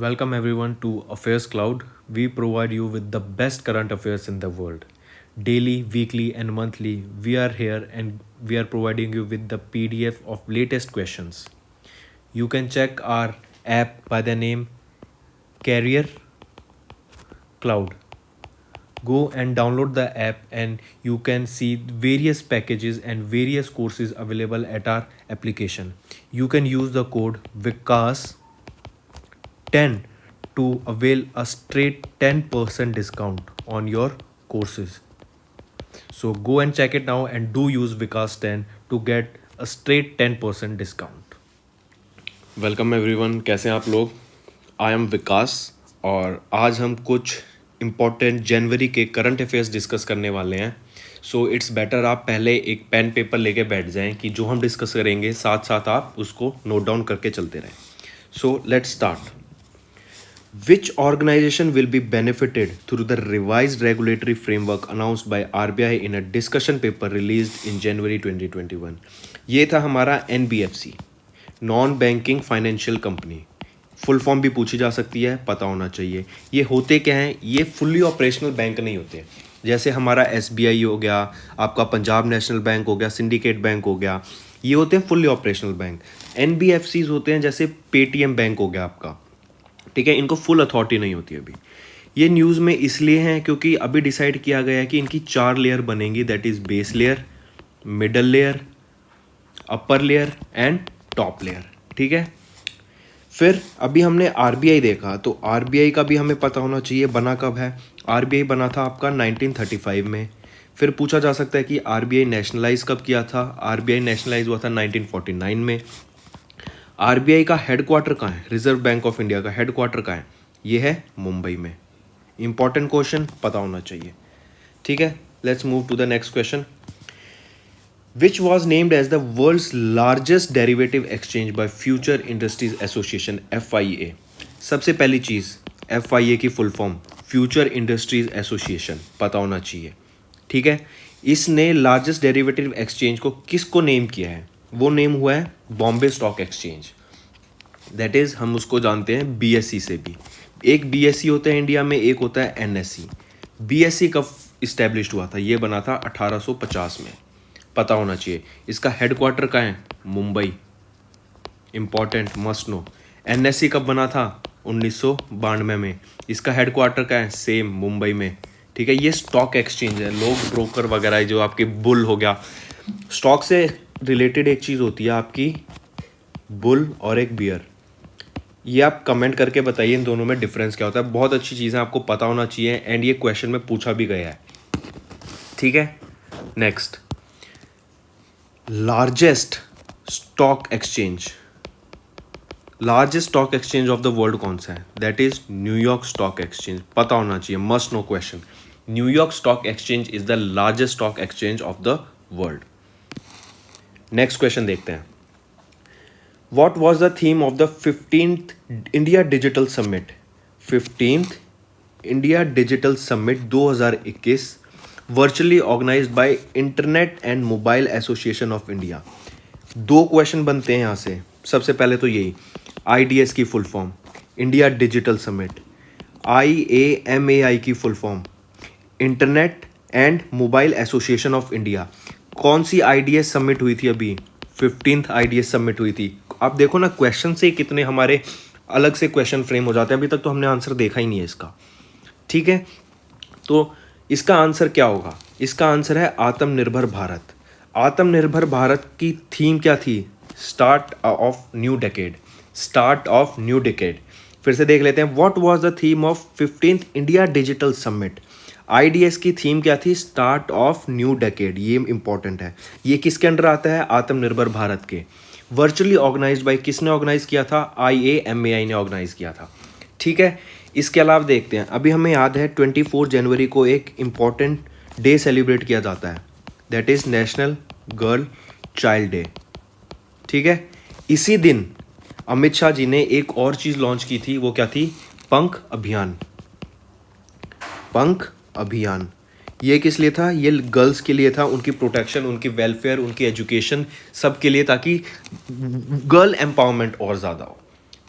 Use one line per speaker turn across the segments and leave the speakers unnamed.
Welcome everyone to Affairs Cloud. We provide you with the best current affairs in the world. Daily, weekly, and monthly, we are here and we are providing you with the PDF of latest questions. You can check our app by the name Carrier Cloud. Go and download the app and you can see various packages and various courses available at our application. You can use the code VICAS 10 to avail a straight 10% discount on your courses. So go and check it now and do use Vikas 10 to get a straight 10% discount.
Welcome everyone, कैसे हैं आप लोग। I am विकास और आज हम कुछ important जनवरी के current affairs discuss करने वाले हैं। सो इट्स बेटर आप पहले एक पेन पेपर लेके बैठ जाएं कि जो हम डिस्कस करेंगे साथ साथ आप उसको नोट डाउन करके चलते रहें। So let's start. Which organization will be benefited through the revised regulatory framework announced by RBI in a discussion paper released in January 2021? ये था हमारा NBFC, non banking financial company. Full form भी पूछी जा सकती है, पता होना चाहिए। ये होते क्या हैं? ये फुल्ली ऑपरेशनल बैंक नहीं होते। जैसे हमारा SBI हो गया, आपका पंजाब नेशनल बैंक हो गया, सिंडिकेट बैंक हो गया, ये होते हैं फुल्ली ऑपरेशनल बैंक। NBFCs होते हैं जैसे पेटीएम बैंक हो गया आपका, ठीक है। इनको फुल अथॉरिटी नहीं होती अभी। ये न्यूज़ में इसलिए हैं क्योंकि अभी डिसाइड किया गया है कि इनकी 4 लेयर बनेंगी, that is base layer, middle layer, upper layer and top layer, ठीक है। फिर अभी हमने RBI देखा, तो RBI का भी हमें पता होना चाहिए बना कब है। RBI बना था आपका 1935 में। फिर पूछा जा सकता है कि RBI नेशनलाइज कब किया था। RBI नेशनलाइज हुआ था 1949 में। RBI का हेडक्वार्टर कहाँ है? रिजर्व बैंक ऑफ इंडिया का हेडक्वार्टर कहाँ है? ये है मुंबई में। इंपॉर्टेंट क्वेश्चन, पता होना चाहिए, ठीक है। Let's move to the next question. Which was named as the world's largest derivative exchange by Future Industries Association FIA? सबसे पहली चीज़, FIA की full form future industries association, पता होना चाहिए, ठीक है। इसने लार्जेस्ट डेरिवेटिव एक्सचेंज को किसको नेम किया है? वो नेम हुआ है Bombay stock exchange, that is हम उसको जानते हैं BSE से भी। एक BSE होता है इंडिया में, एक होता है NSE। BSE कब इस्टेब्लिश हुआ था? ये बना था 1850 में, पता होना चाहिए। इसका हेडक्वार्टर कहाँ है? Mumbai, important, must know. NSE कब बना था? 1992 में। इसका हेडक्वार्टर कहाँ है? सेम मुंबई में, ठीक है। ये स्टॉक एक्सचेंज है। लोग ब्रोकर वगैरह जो आपके बुल हो गया, स्टॉक से रिलेटेड एक चीज़ होती है आपकी बुल और एक बियर। ये आप कमेंट करके बताइए इन दोनों में डिफरेंस क्या होता है। बहुत अच्छी चीज़ें आपको पता होना चाहिए एंड ये क्वेश्चन में पूछा भी गया है, ठीक है। Next, largest stock exchange of the world कौन सा है? That is New York stock exchange, पता होना चाहिए, must no question. New York stock exchange is the largest stock exchange of the world. Next question देखते हैं। What was the theme of the 15th India Digital Summit? 15th India Digital Summit 2021 virtually organized by Internet and Mobile Association of India। दो question बनते हैं यहाँ से। सबसे पहले तो यही, IDS की full form India digital summit, IAMAI की full form internet and mobile association of India. कौन सी IDS समिट हुई थी? अभी 15th IDS समिट हुई थी। आप देखो ना, क्वेश्चन से कितने हमारे अलग से क्वेश्चन फ्रेम हो जाते हैं। अभी तक तो हमने आंसर देखा ही नहीं है इसका, ठीक है। तो इसका आंसर क्या होगा? इसका आंसर है आत्मनिर्भर भारत। आत्मनिर्भर भारत की थीम क्या थी? Start of new decade, start of new decade. फिर से देख लेते हैं, what was the theme of 15th India digital summit? IDS की थीम क्या थी? Start of new decade. ये इंपॉर्टेंट है। ये किसके अंडर आता है? आत्मनिर्भर भारत के। वर्चुअली ऑर्गेनाइज्ड बाय, किसने ऑर्गेनाइज किया था? IAMAI ने ऑर्गेनाइज किया था, ठीक है। इसके अलावा देखते हैं, अभी हमें याद है 24 जनवरी को एक इम्पॉर्टेंट डे सेलिब्रेट किया जाता है, that is national girl child day, ठीक है। इसी दिन अमित शाह जी ने एक और चीज़ लॉन्च की थी, वो क्या थी? पंख अभियान। पंख अभियान ये किस लिए था? ये गर्ल्स के लिए था, उनकी प्रोटेक्शन, उनकी वेलफेयर, उनकी एजुकेशन, सब के लिए, ताकि गर्ल एम्पावरमेंट और ज़्यादा हो,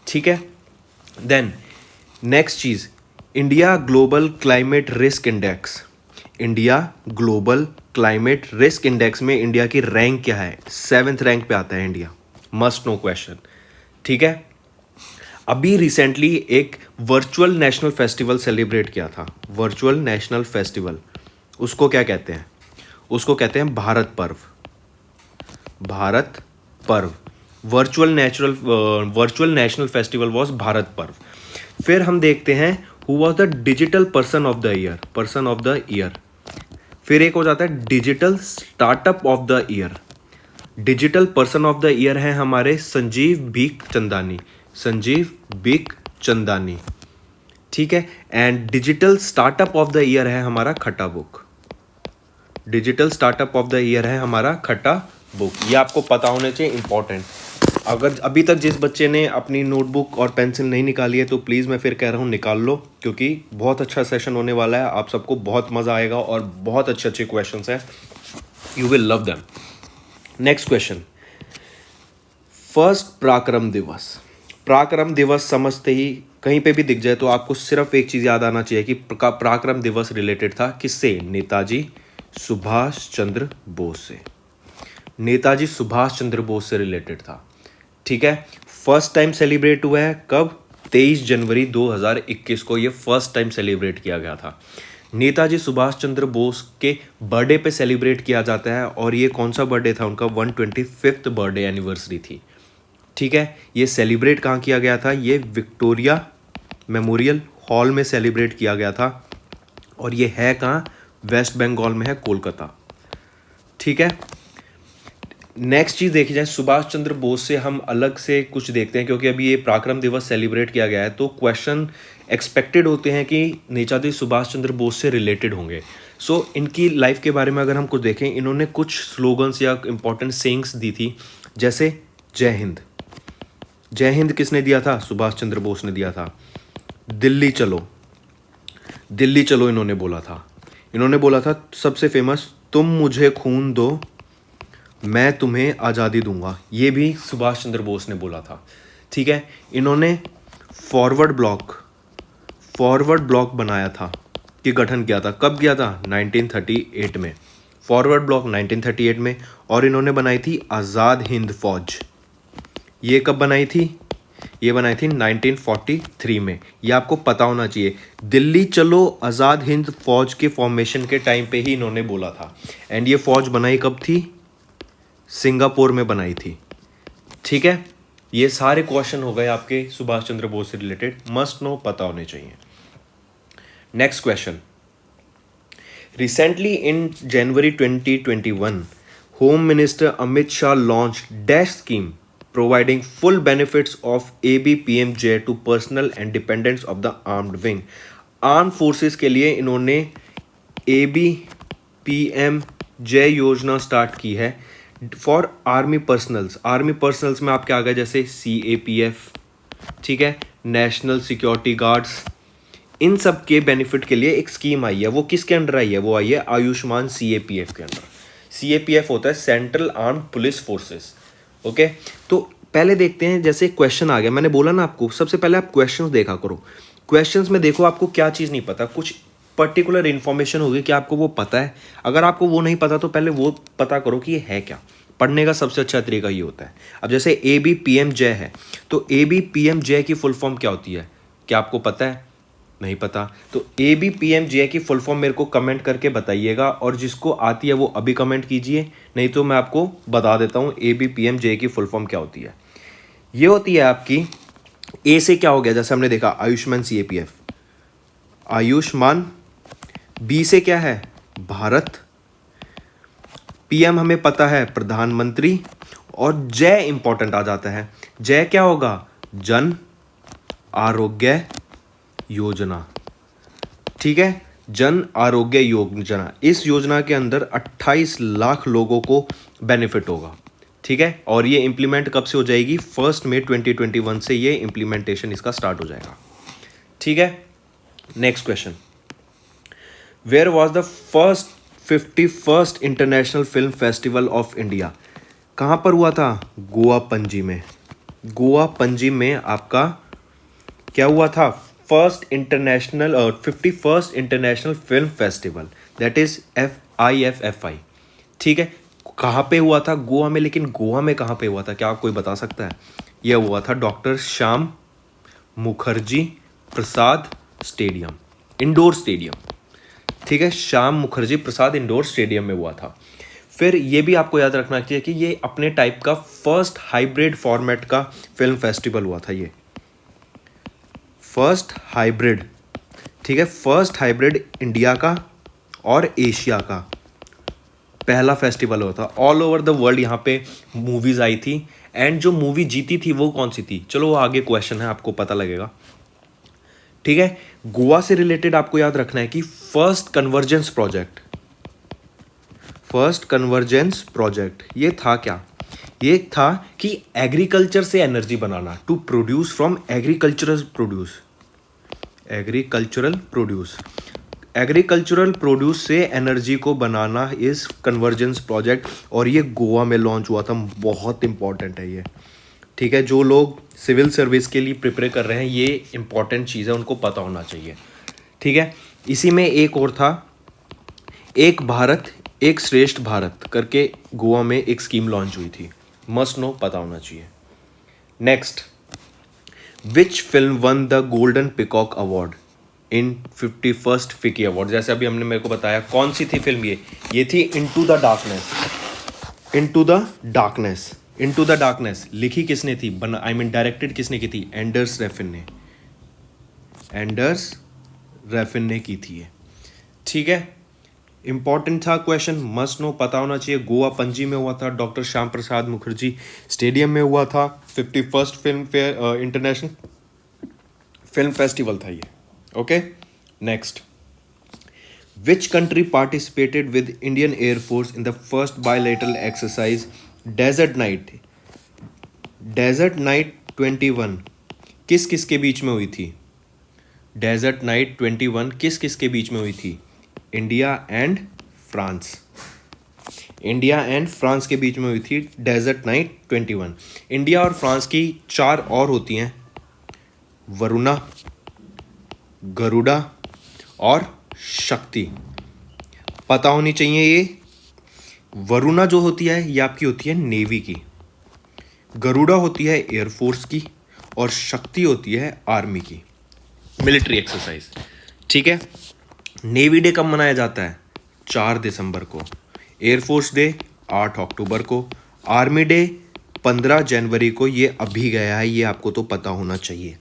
ठीक है। देन नेक्स्ट चीज़, India global climate risk index. India global climate risk index में इंडिया की रैंक क्या है? 7th रैंक पे आता है इंडिया। Must no question. ठीक है, अभी रिसेंटली एक वर्चुअल नेशनल फेस्टिवल सेलिब्रेट किया था। वर्चुअल नेशनल फेस्टिवल, उसको क्या कहते हैं? उसको कहते हैं भारत पर्व। भारत पर्व, virtual national festival was Bharat पर्व। फिर हम देखते हैं who was the digital person of the year, person of the year. फिर एक हो जाता है digital startup of the year. Digital person of the year है हमारे संजीव बीक चंदानी, संजीव बीक चंदानी। ठीक है, and digital startup of the year है हमारा खट्टा book. Digital startup of the year है हमारा खट्टा बुक। ये आपको पता होने चाहिए, इंपॉर्टेंट। अगर अभी तक जिस बच्चे ने अपनी नोटबुक और पेंसिल नहीं निकाली है तो प्लीज़ मैं फिर कह रहा हूँ निकाल लो, क्योंकि बहुत अच्छा सेशन होने वाला है। आप सबको बहुत मज़ा आएगा और बहुत अच्छे अच्छे क्वेश्चंस हैं, you will love them. Next question, first पराक्रम दिवस। पराक्रम दिवस समझते ही कहीं पे भी दिख जाए तो आपको सिर्फ एक चीज़ याद आना चाहिए कि पराक्रम दिवस रिलेटेड था किससे? नेताजी सुभाष चंद्र बोस से। नेताजी सुभाष चंद्र बोस से रिलेटेड था। ठीक है, फर्स्ट टाइम सेलिब्रेट हुआ है कब? 23 जनवरी 2021 को ये फर्स्ट टाइम सेलिब्रेट किया गया था। नेताजी सुभाष चंद्र बोस के बर्थडे पे सेलिब्रेट किया जाता है, और ये कौन सा बर्थडे था उनका? 125th बर्थडे एनिवर्सरी थी। ठीक है, ये सेलिब्रेट कहाँ किया गया था? ये विक्टोरिया मेमोरियल हॉल में सेलिब्रेट किया गया था, और ये है कहाँ? वेस्ट बंगाल में है, कोलकाता। ठीक है, नेक्स्ट चीज़ देखी जाए, सुभाष चंद्र बोस से हम अलग से कुछ देखते हैं, क्योंकि अभी ये पराक्रम दिवस सेलिब्रेट किया गया है तो क्वेश्चन एक्सपेक्टेड होते हैं कि नेताजी सुभाष चंद्र बोस से रिलेटेड होंगे। सो इनकी लाइफ के बारे में अगर हम कुछ देखें, इन्होंने कुछ स्लोगन्स या इंपॉर्टेंट सेइंग्स दी थी, जैसे जय हिंद। जय हिंद किसने दिया था? सुभाष चंद्र बोस ने दिया था। दिल्ली चलो, दिल्ली चलो इन्होंने बोला था। इन्होंने बोला था सबसे फेमस, तुम मुझे खून दो मैं तुम्हें आज़ादी दूंगा, ये भी सुभाष चंद्र बोस ने बोला था। ठीक है, इन्होंने फॉरवर्ड ब्लॉक बनाया था, कि गठन किया था। कब किया था? 1938 में। फॉरवर्ड ब्लॉक 1938 में। और इन्होंने बनाई थी आज़ाद हिंद फौज। ये कब बनाई थी? ये बनाई थी 1943 में। ये आपको पता होना चाहिए। दिल्ली चलो आज़ाद हिंद फौज के फॉर्मेशन के टाइम पे ही इन्होंने बोला था। एंड ये फौज बनाई कब थी? सिंगापुर में बनाई थी। ठीक है, ये सारे क्वेश्चन हो गए आपके सुभाष चंद्र बोस से रिलेटेड, मस्ट नो, पता होने चाहिए। Next question, recently in January 2021 home minister Amit Shah launch dash scheme providing full benefits of ABPMJ to personnel and dependents of the armed wing. Arm forces के लिए इन्होंने ABPMJ योजना स्टार्ट की है for army personnels. Army personnels में आपके आ गए जैसे CAPF, ठीक है, नेशनल सिक्योरिटी गार्ड्स, इन सब के बेनिफिट के लिए एक स्कीम आई है। वो किसके अंडर आई है? वो आई है आयुष्मान CAPF के अंडर। CAPF होता है central armed police forces. Okay, तो पहले देखते हैं, जैसे क्वेश्चन आ गया, मैंने बोला ना आपको सबसे पहले आप क्वेश्चंस देखा करो। क्वेश्चंस में देखो आपको क्या चीज़ नहीं पता, कुछ पर्टिकुलर इन्फॉर्मेशन होगी कि आपको वो पता है। अगर आपको वो नहीं पता तो पहले वो पता करो कि ये है क्या। पढ़ने का सबसे अच्छा तरीका ये होता है। अब जैसे ABPMJ है, तो ABPMJ की फुल फॉर्म क्या होती है? क्या आपको पता है? नहीं पता? तो ABPMJ की फुल फॉर्म मेरे को कमेंट करके बताइएगा, और जिसको आती है वो अभी कमेंट कीजिए, नहीं तो मैं आपको बता देता हूँ ABPMJ की फुल फॉर्म क्या होती है। ये होती है आपकी, ए से क्या हो गया, जैसे हमने देखा आयुष्मान CAPF, आयुष्मान। बी से क्या है? भारत। PM हमें पता है प्रधानमंत्री, और जय इंपॉर्टेंट आ जाता है। जय क्या होगा? जन आरोग्य योजना। ठीक है, जन आरोग्य योजना। इस योजना के अंदर 28 लाख लोगों को बेनिफिट होगा। ठीक है, और ये इंप्लीमेंट कब से हो जाएगी? 1 मई 2021 से ये इंप्लीमेंटेशन इसका स्टार्ट हो जाएगा। ठीक है, next question, where was the 51st international film festival of India? कहाँ पर हुआ था? गोवा पणजी में। गोवा पणजी में आपका क्या हुआ था? 51st international film festival, that is IFFI। ठीक है, कहाँ पे हुआ था? गोवा में। लेकिन गोवा में कहाँ पे हुआ था, क्या कोई बता सकता है? यह हुआ था डॉक्टर श्याम मुखर्जी प्रसाद स्टेडियम, इंडोर स्टेडियम। ठीक है, श्याम मुखर्जी प्रसाद इंडोर स्टेडियम में हुआ था। फिर ये भी आपको याद रखना चाहिए कि ये अपने टाइप का फर्स्ट हाइब्रिड फॉर्मेट का फिल्म फेस्टिवल हुआ था। ये फर्स्ट हाइब्रिड, ठीक है, फर्स्ट हाइब्रिड इंडिया का और एशिया का पहला फेस्टिवल हुआ था। ऑल ओवर द वर्ल्ड यहाँ पे मूवीज आई थी। एंड जो मूवी जीती थी वो कौन सी थी, चलो वो आगे क्वेश्चन है, आपको पता लगेगा। ठीक है, गोवा से रिलेटेड आपको याद रखना है कि फर्स्ट कन्वर्जेंस प्रोजेक्ट ये था क्या? ये था कि एग्रीकल्चर से एनर्जी बनाना, to produce from agricultural produce से एनर्जी को बनाना इस कन्वर्जेंस प्रोजेक्ट। और ये गोवा में लॉन्च हुआ था। बहुत इंपॉर्टेंट है ये। ठीक है, जो लोग सिविल सर्विस के लिए प्रिपेयर कर रहे हैं, ये इंपॉर्टेंट चीज़ है, उनको पता होना चाहिए। ठीक है, इसी में एक और था, एक भारत एक श्रेष्ठ भारत करके गोवा में एक स्कीम लॉन्च हुई थी। मस्ट नो, पता होना चाहिए। Next, which film one the golden peacock award in 51st फिकी अवार्ड? जैसे अभी हमने मेरे को बताया, कौन सी थी फिल्म ये थी इनटू द डार्कनेस। लिखी किसने थी, डायरेक्टेड किसने की थी? एंडर्स रेफिन ने की थी ये। ठीक है, इंपॉर्टेंट था क्वेश्चन, मस्ट नो, पता होना चाहिए। गोवा पणजी में हुआ था, डॉक्टर श्याम प्रसाद मुखर्जी स्टेडियम में हुआ था। 51st film fare international film festival था ये। Okay, next, which country participated with Indian air force in the first bilateral exercise desert knight 21 किस किस के बीच में हुई थी? डेजर्ट नाइट 21 किस किस के बीच में हुई थी? इंडिया एंड फ्रांस के बीच में हुई थी डेजर्ट नाइट 21। इंडिया और फ्रांस की 4 और होती हैं, वरुणा, गरुड़ा और शक्ति। पता होनी चाहिए ये। वरुणा जो होती है ये आपकी होती है नेवी की, गरुड़ा होती है एयरफोर्स की, और शक्ति होती है आर्मी की, मिलिट्री एक्सरसाइज। ठीक है, नेवी डे कब मनाया जाता है? 4 दिसंबर को। एयरफोर्स डे 8 अक्टूबर को। आर्मी डे 15 जनवरी को। ये अभी गया है, ये आपको तो पता होना चाहिए।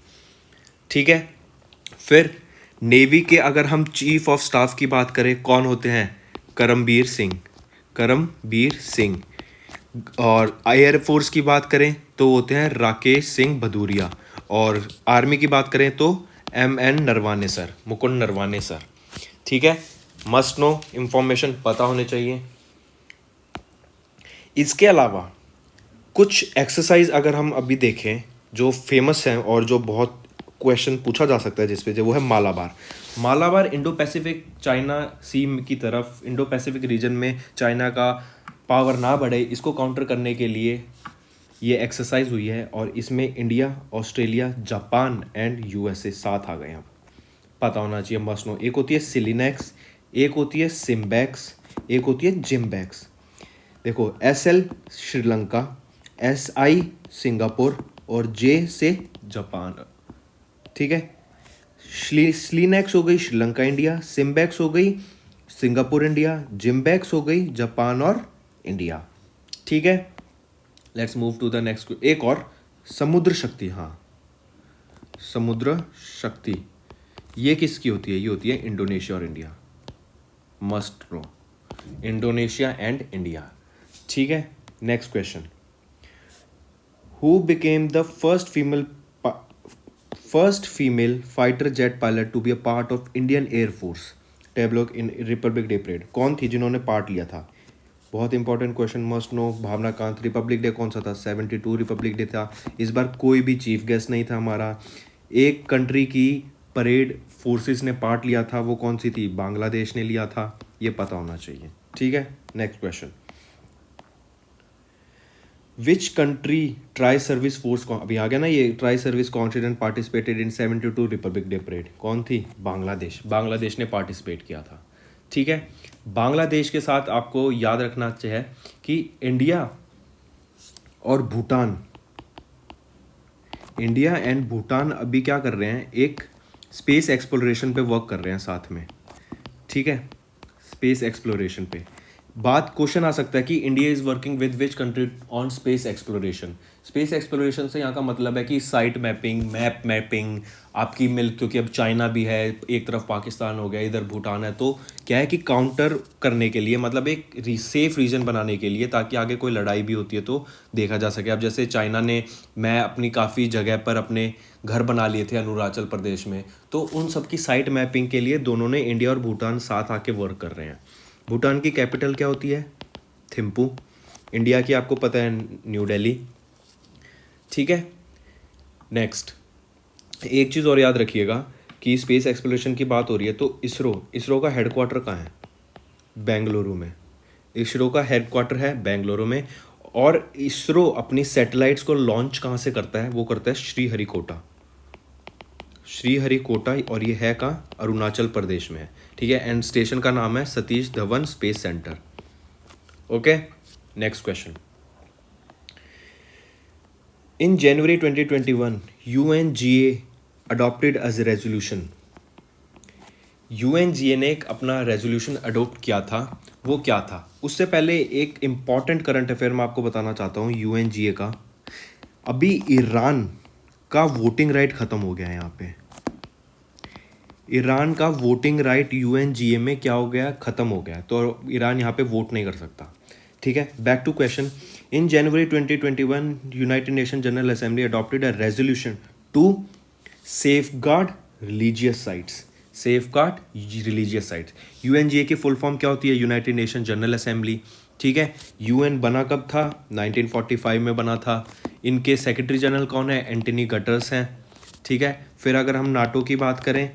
ठीक है, फिर नेवी के अगर हम चीफ ऑफ स्टाफ की बात करें, कौन होते हैं? करमबीर सिंह। और एयरफोर्स की बात करें तो होते हैं राकेश सिंह भदूरिया। और आर्मी की बात करें तो मुकुंद नरवाने सर। ठीक है, मस्ट नो इंफॉर्मेशन पता होने चाहिए। इसके अलावा कुछ एक्सरसाइज अगर हम अभी देखें जो फेमस हैं और जो बहुत क्वेश्चन पूछा जा सकता है जिस पे, जो वो है मालाबार इंडो पैसिफिक चाइना सी की तरफ, इंडो पैसिफिक रीजन में चाइना का पावर ना बढ़े, इसको काउंटर करने के लिए ये एक्सरसाइज हुई है। और इसमें India, Australia, Japan and USA साथ आ गए हैं। पता होना चाहिए, मस्ट नो। एक होती है सिलिनेक्स, एक होती है सिम्बैक्स, एक होती है जिम्बैक्स। देखो, SL श्रीलंका, SI सिंगापुर और J से जापान। ठीक है, स्लीनेक्स हो गई श्रीलंका इंडिया, सिम्बैक्स हो गई सिंगापुर इंडिया, जिम्बैक्स हो गई जापान और इंडिया। ठीक है, let's move to the next. एक और, समुद्र शक्ति। हाँ, समुद्र शक्ति ये किसकी होती है? ये होती है इंडोनेशिया और India. Must know, Indonesia and India. ठीक है, next question, who became the first female fighter jet pilot to be a part of Indian air force tableau in Republic Day parade? कौन थी जिन्होंने पार्ट लिया था? बहुत important question, must know. Bhawana Kanth. Republic Day कौन सा था? 72 रिपब्लिक डे था। इस बार कोई भी चीफ गेस्ट नहीं था हमारा। एक कंट्री की परेड फोर्सेस ने पार्ट लिया था, वो कौन सी थी? बांग्लादेश ने लिया था। ये पता होना चाहिए। ठीक है, next question, which country tri service force, अभी आ गया ना ये, tri service confident participated in 72 Republic Day parade, कौन थी? बांग्लादेश। बांग्लादेश ने पार्टिसिपेट किया था। ठीक है, बांग्लादेश के साथ आपको याद रखना चाहिए कि इंडिया एंड भूटान अभी क्या कर रहे हैं, एक स्पेस एक्सप्लोरेशन पे वर्क कर रहे हैं साथ में। ठीक है, स्पेस एक्सप्लोरेशन पे बात, क्वेश्चन आ सकता है कि India is working with which country on space exploration. Space exploration से यहाँ का मतलब है कि साइट मैपिंग, मैप मैपिंग आपकी मिल, क्योंकि अब चाइना भी है, एक तरफ पाकिस्तान हो गया, इधर भूटान है, तो क्या है कि काउंटर करने के लिए, मतलब एक सेफ रीजन बनाने के लिए, ताकि आगे कोई लड़ाई भी होती है तो देखा जा सके। अब जैसे चाइना ने, मैं अपनी काफ़ी जगह पर अपने घर बना लिए थे अरुणाचल प्रदेश में, तो उन सब की साइट मैपिंग के लिए दोनों ने, इंडिया और भूटान साथ आके वर्क कर रहे हैं। भूटान की कैपिटल क्या होती है? थिम्पू। इंडिया की आपको पता है, न्यू दिल्ली। ठीक है, नेक्स्ट एक चीज़ और याद रखिएगा कि स्पेस एक्सप्लोरेशन की बात हो रही है तो इसरो का हेडक्वार्टर कहाँ है? बेंगलुरु में। इसरो का हेडक्वार्टर है बेंगलुरु में। और इसरो अपनी सैटेलाइट्स को लॉन्च कहाँ से करता है? वो करता है श्रीहरिकोटा, और ये है कहाँ? अरुणाचल प्रदेश में है। ठीक है, एंड स्टेशन का नाम है Satish Dhawan space centre. Okay, next question. In January 2021 UNGA adopted as a resolution. UNGA ने एक अपना रेजोल्यूशन अडोप्ट किया था, वो क्या था? उससे पहले एक इम्पॉर्टेंट करंट अफेयर मैं आपको बताना चाहता हूँ UNGA का। अभी ईरान का वोटिंग राइट ख़त्म हो गया है यहाँ पे। ईरान का वोटिंग राइट UNGA में क्या हो गया? ख़त्म हो गया, तो ईरान यहाँ पे वोट नहीं कर सकता। ठीक है, back to question. In January 2021 United Nation General Assembly adopted a resolution to safeguard religious sites. UNGA की फुल फॉर्म क्या होती है? United Nation General Assembly. ठीक है, UN बना कब था? 1945 में बना था। इनके सेक्रेटरी जनरल कौन है? एंटनी गटर्स हैं। ठीक है, फिर अगर हम नाटो की बात करें,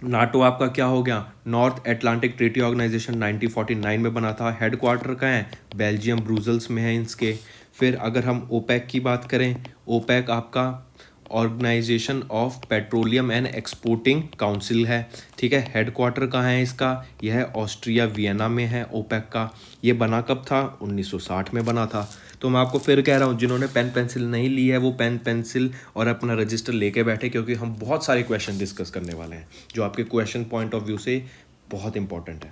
नाटो आपका क्या हो गया? नॉर्थ एटलांटिक ट्रीटी ऑर्गेनाइजेशन 1949 में बना था। हेडक्वार्टर कहाँ है? बेल्जियम ब्रुसेल्स में है इसके। फिर अगर हम ओपेक की बात करें, ओपेक आपका organisation of petroleum and exporting council है। ठीक है, हेडक्वार्टर कहाँ है इसका? यह है ऑस्ट्रिया वियना में है ओपेक का। ये बना कब था? 1960 में बना था। तो मैं आपको फिर कह रहा हूँ, जिन्होंने पेन पेंसिल नहीं ली है वो पेन पेंसिल और अपना रजिस्टर लेके बैठे, क्योंकि हम बहुत सारे क्वेश्चन डिस्कस करने वाले हैं जो आपके क्वेश्चन पॉइंट ऑफ व्यू से बहुत इंपॉर्टेंट है।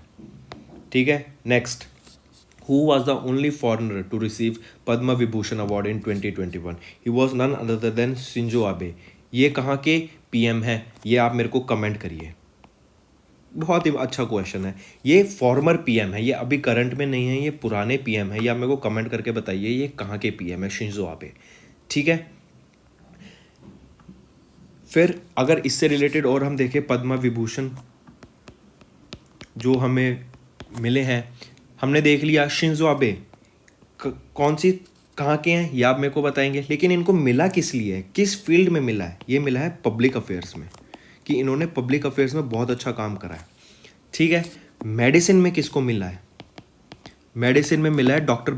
ठीक है, next. Who was the only foreigner to receive Padma Vibhushan Award in 2021? He was none other than Shinzo Abe. ये कहाँ के PM हैं? ये आप मेरे को कमेंट करिए। बहुत ही अच्छा क्वेश्चन है। ये फॉर्मर PM है, ये अभी करंट में नहीं है, ये पुराने PM है। ये आप मेरे को कमेंट करके बताइए ये कहाँ के PM है? Shinzo Abe. ठीक है, फिर अगर इससे रिलेटेड और हम देखें, पद्मा विभूषण जो हमें मिले हैं, हमने देख लिया शिंजो आबे कौन सी, कहाँ के हैं, ये आप मेरे को बताएंगे। लेकिन इनको मिला किस लिए है, किस फील्ड में मिला है? ये मिला है पब्लिक अफेयर्स में, कि इन्होंने पब्लिक अफेयर्स में बहुत अच्छा काम करा है। ठीक है, मेडिसिन में किसको मिला है? मेडिसिन में मिला है डॉक्टर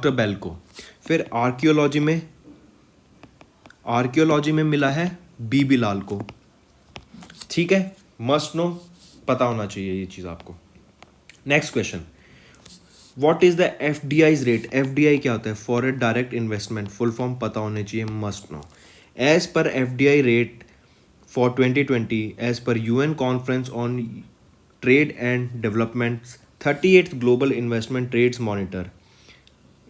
बेल को। फिर आर्कियोलॉजी में मिला है बीबी लाल को। ठीक है, मस्ट नो, पता होना चाहिए ये चीज़ आपको। Next question, what is the FDI's rate? FDI क्या होता है? Foreign direct investment, full form पता होने चाहिए, must know. As per FDI rate for 2020 as per UN conference on trade and development 38th global investment trades monitor,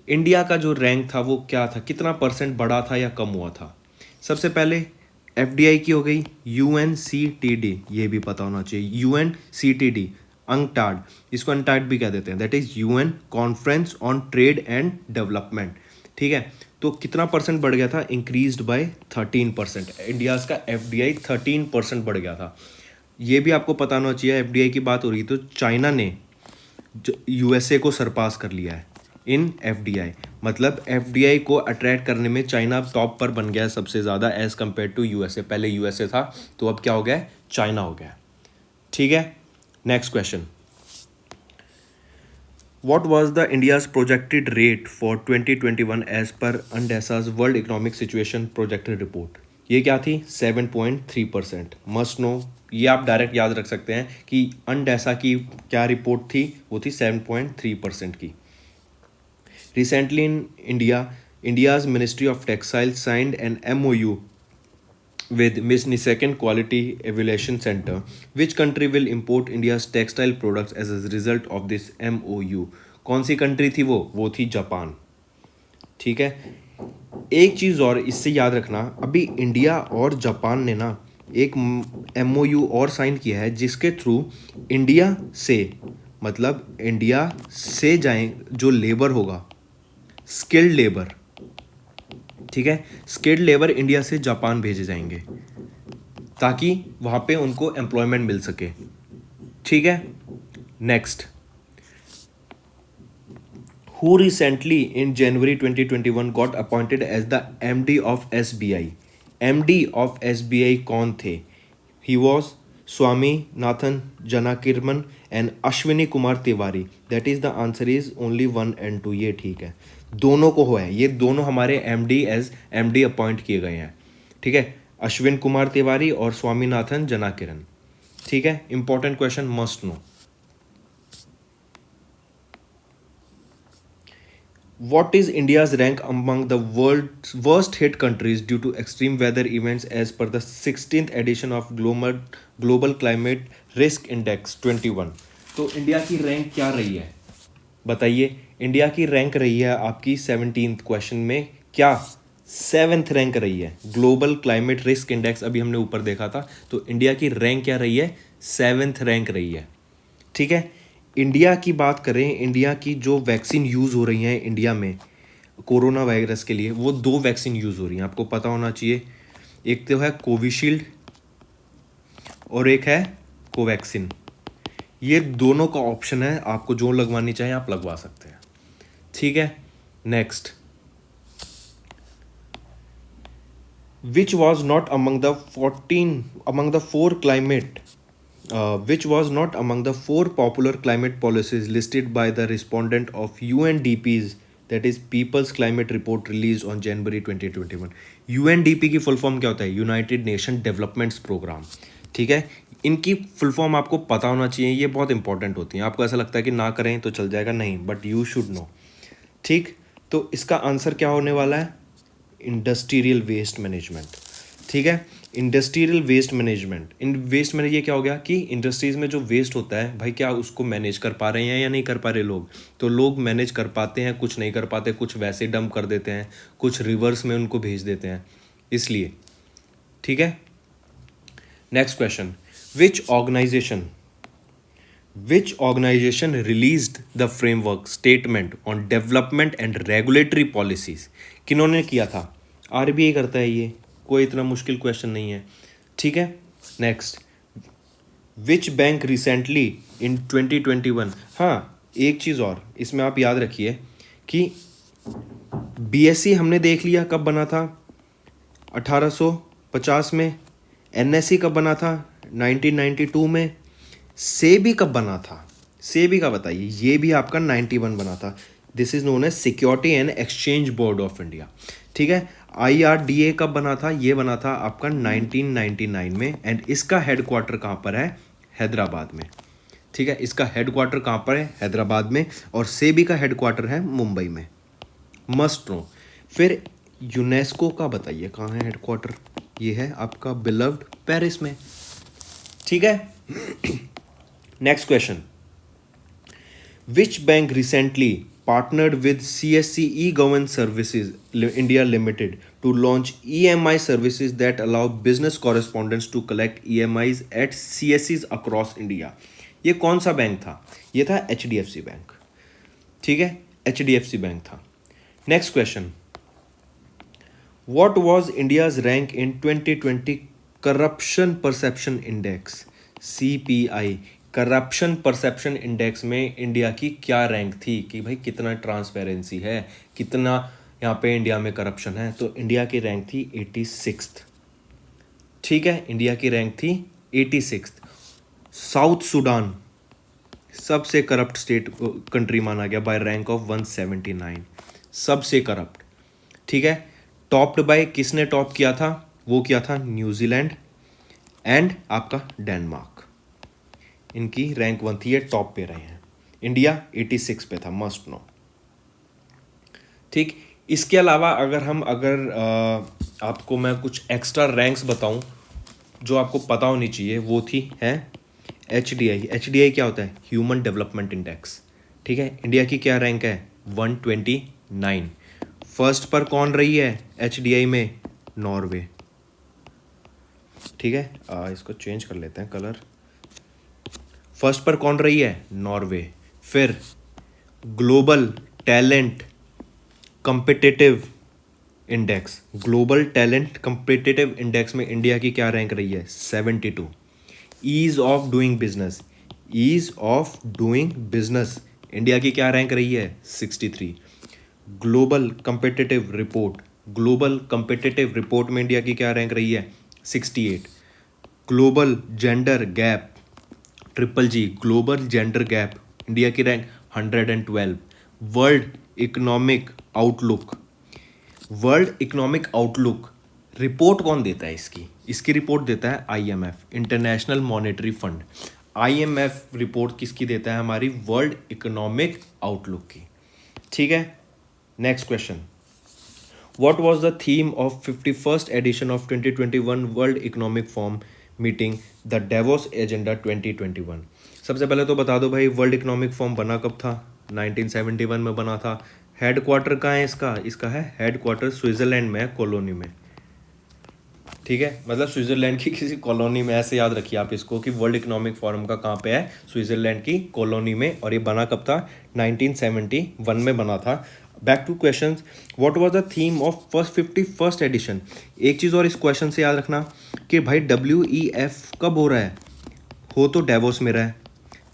India का जो rank था वो क्या था? कितना % बढ़ा था या कम हुआ था? सबसे पहले FDI की हो गई UNCTD, ये भी पता होना चाहिए। UNCTD अंकटाड, इसको अंकटाड भी कह देते हैं, that is UN conference on trade and development. ठीक है, तो कितना % बढ़ गया था? Increased by 13%। इंडियाज़ का FDI 13% बढ़ गया था। ये भी आपको पता होना चाहिए। FDI की बात हो रही तो चाइना ने USA को सरपास कर लिया है इन FDI, मतलब FDI को अट्रैक्ट करने में चाइना टॉप पर बन गया है सबसे ज़्यादा एज़ कम्पेयर टू USA। पहले USA था, तो अब क्या हो गया? चाइना हो गया। ठीक है, next question, What was the India's projected rate for 2021 as per UNDESA's World Economic Situation Projected Report? ये क्या थी? 7.3%. मस्ट नो, ये आप डायरेक्ट याद रख सकते हैं कि UNDESA की क्या रिपोर्ट थी, वो थी 7.3% की. Recently in India, India's Ministry of Textiles signed an MOU with Miss Second Quality Evaluation Center. Which country will import India's textile products as a result of this MOU? कौन सी country थी वो थी Japan. ठीक है. एक चीज़ और इससे याद रखना, अभी इंडिया और जापान ने ना एक MOU और साइन किया है जिसके थ्रू इंडिया से, मतलब इंडिया से जाए जो लेबर होगा, स्किल्ड लेबर, ठीक है, स्किल्ड लेबर इंडिया से जापान भेजे जाएंगे ताकि वहाँ पे उनको एम्प्लॉयमेंट मिल सके. ठीक है. Next, who recently in January 2021 got appointed as the MD of SBI? MD of SBI कौन थे? He was Swaminathan Janakiraman and Ashwini Kumar Tiwari. That is the answer is only 1 and 2. ये ठीक है, दोनों को हुआ है, ये दोनों हमारे MD अपॉइंट किए गए हैं. ठीक है, अश्विन कुमार तिवारी और स्वामीनाथन जनाकिरन. ठीक है. Important question, must no. What is India's rank among the world's worst hit countries due to extreme weather events as per the 16th edition of Global Climate Risk Index 21? तो India की रैंक क्या रही है बताइए. India की rank रही है आपकी 17th क्वेश्चन में क्या, 7th रैंक रही है. ग्लोबल क्लाइमेट रिस्क इंडेक्स अभी हमने ऊपर देखा था, तो इंडिया की रैंक क्या रही है, 7th रैंक रही है. ठीक है. इंडिया की बात करें, इंडिया की जो वैक्सीन यूज़ हो रही हैं इंडिया में कोरोना वायरस के लिए, वो 2 वैक्सीन यूज़ हो रही हैं, आपको पता होना चाहिए. एक तो है कोविशील्ड और एक है कोवैक्सिन. ये दोनों का ऑप्शन है, आपको जो लगवानी चाहे आप लगवा सकते हैं. ठीक है. Next, which was not among the 4 climate which was not among the 4 popular climate policies listed by the respondent of UNDP's, that is People's Climate Report released on January 2021. UNDP की फुल फॉर्म क्या होता है, United nation developments programme. ठीक है. इनकी full form आपको पता होना चाहिए, ये बहुत इंपॉर्टेंट होती हैं. आपको ऐसा लगता है कि ना करें तो चल जाएगा, नहीं, बट यू शुड नो. ठीक. तो इसका आंसर क्या होने वाला है, इंडस्ट्रियल वेस्ट मैनेजमेंट. ठीक है. Industrial waste management, in waste manage ये क्या हो गया कि इंडस्ट्रीज़ में जो वेस्ट होता है भाई, क्या उसको मैनेज कर पा रहे हैं या नहीं कर पा रहे लोग. तो लोग मैनेज कर पाते हैं, कुछ नहीं कर पाते, कुछ वैसे डंप कर देते हैं, कुछ रिवर्स में उनको भेज देते हैं, इसलिए. ठीक है. Next question, which organization released the framework statement on development and regulatory policies? किन्होंने किया था, RBI करता है, ये कोई इतना मुश्किल क्वेश्चन नहीं है. ठीक है. Next, which bank recently in 2021, हाँ एक चीज़ और इसमें आप याद रखिए कि BSc हमने देख लिया कब बना था, 1850 में. NSE कब बना था, 1992 में. सेबी कब बना था, सेबी का बताइए, ये भी आपका 91 बना था. This is known as Security and Exchange Board of India. ठीक है. IRDA कब बना था, ये बना था आपका 1999 में, एंड इसका हेडक्वार्टर कहाँ पर है, हैदराबाद में. ठीक है. इसका हेडक्वार्टर कहाँ पर है, हैदराबाद में, और सेबी का हेडक्वार्टर है मुंबई में. Must no. फिर यूनेस्को का बताइए कहाँ है हेडक्वार्टर, ये है आपका बिलव्ड पेरिस में. ठीक है. Next question, which bank recently partnered with CSC E-Government Services India Limited to launch EMI services that allow business correspondents to collect EMIs at CSCs across India. ये कौन सा बैंक था, ये था HDFC बैंक. ठीक है. HDFC बैंक था. Next question, what was India's rank in 2020 Corruption Perception Index, CPI? Corruption perception index में इंडिया की क्या रैंक थी कि भाई कितना ट्रांसपेरेंसी है, कितना यहाँ पे इंडिया में करप्शन है. तो इंडिया की रैंक थी 86th. ठीक है. इंडिया की रैंक थी 86th. साउथ सूडान, सबसे करप्ट स्टेट कंट्री माना गया बाय रैंक ऑफ 179, सबसे करप्ट। ठीक है, टॉप्ड बाय, किसने टॉप किया था? वो किया था न्यूजीलैंड एंड आपका डेनमार्क। इनकी रैंक 1 थी, ये टॉप पे रहे हैं। इंडिया 86 पे था, मस्ट नो। ठीक, इसके अलावा अगर आपको मैं कुछ एक्स्ट्रा रैंक्स बताऊं जो आपको पता होनी चाहिए, वो थी है HDI। HDI क्या होता है? Human development index. ठीक है, इंडिया की क्या रैंक है? 129। फर्स्ट पर कौन रही है HDI में? नॉर्वे। ठीक है, इसको चेंज कर लेते हैं कलर। फर्स्ट पर कौन रही है? नॉर्वे। फिर global talent competitive index, global talent competitive index में इंडिया की क्या रैंक रही है? 72। Ease of doing business, ease of doing business, India की क्या रैंक रही है? 63। Global competitive report, global competitive report में इंडिया की क्या रैंक रही है? 68। Global gender gap, GGG, global gender gap, India की rank 112। World economic outlook, world economic outlook report कौन देता है इसकी? इसकी रिपोर्ट देता है IMF, international monetary fund. IMF report किसकी देता है? हमारी वर्ल्ड इकोनॉमिक आउटलुक की। ठीक है, next question. What was the theme of 51st edition of 2021 World Economic Forum meeting, the Davos Agenda 2021? सबसे पहले तो बता दो भाई, वर्ल्ड इकोनॉमिक फॉर्म बना कब था? 1971 में बना था। हेड क्वार्टर कहाँ है इसका? इसका है हेड क्वार्टर स्विट्जरलैंड में है, कॉलोनी में। ठीक है, मतलब स्विट्जरलैंड की किसी कॉलोनी में, ऐसे याद रखिए आप इसको कि वर्ल्ड इकोनॉमिक फोरम का कहाँ पे है? स्विट्जरलैंड की कॉलोनी में। और ये बना कब था? 1971 में बना था। Back to question, what was the theme of first 51st edition? एक चीज़ और इस क्वेश्चन से याद रखना कि भाई WEF कब हो रहा है? हो तो डेवोस में रहा है।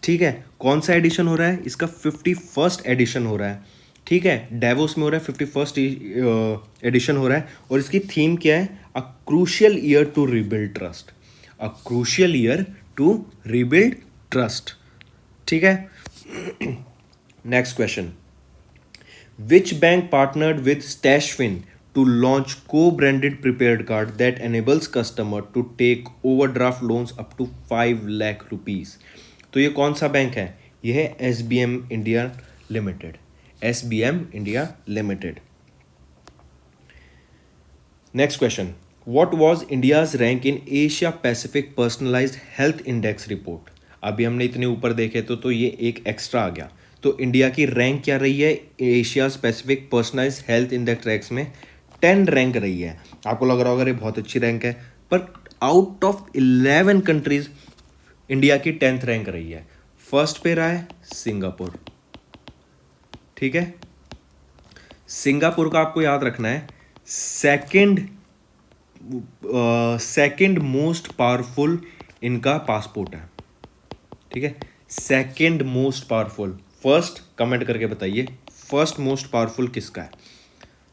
ठीक है, कौन सा एडिशन हो रहा है? इसका 51st एडिशन हो रहा है। ठीक है, डेवोस में हो रहा है, 51st एडिशन हो रहा है। और इसकी थीम क्या है? A crucial year to rebuild trust, a crucial year to rebuild trust. ठीक है, next question. Which bank partnered with Stashfin to launch co-branded prepaid card that enables customer to take overdraft loans up to 5 lakh rupees? तो ये कौन सा bank है? ये है SBM India limited, SBM India limited. Next question, what was India's rank in Asia Pacific personalised health index report? अभी हमने इतने ऊपर देखे तो ये एक एक्स्ट्रा आ गया। तो इंडिया की रैंक क्या रही है Asia Pacific personalised health index में? 10 रैंक रही है। आपको लग रहा होगा ये बहुत अच्छी रैंक है, पर आउट ऑफ 11 कंट्रीज इंडिया की 10th रैंक रही है। फर्स्ट पे रहा है सिंगापुर। ठीक है, सिंगापुर का आपको याद रखना है सेकंड मोस्ट पावरफुल इनका पासपोर्ट है। ठीक है, second most powerful. First comment करके बताइए फर्स्ट मोस्ट पावरफुल किसका है।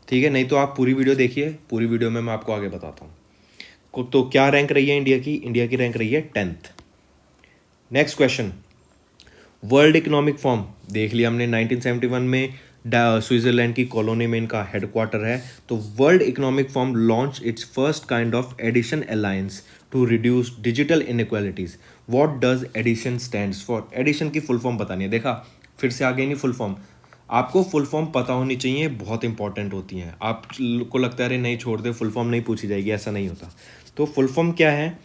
ठीक है, नहीं तो आप पूरी वीडियो देखिए, पूरी वीडियो में मैं आपको आगे बताता हूँ। तो क्या रैंक रही है इंडिया की? इंडिया की रैंक रही है 10th। Next question, world Economic form देख लिया हमने, 1971 में स्विट्जरलैंड की कॉलोनी में इनका हेडक्वार्टर है। तो World Economic Forum launch its first kind of edition alliance to reduce digital inequalities. What does edition stands for? Edition की फुल फॉर्म बतानी है। देखा, फिर से आ गई नहीं फुल फॉर्म। आपको फुल फॉर्म पता होनी चाहिए, बहुत इंपॉर्टेंट होती हैं। आपको लगता है अरे नहीं छोड़ दे, फुल फॉर्म नहीं पूछी जाएगी, ऐसा नहीं होता। तो फुल फॉर्म क्या है?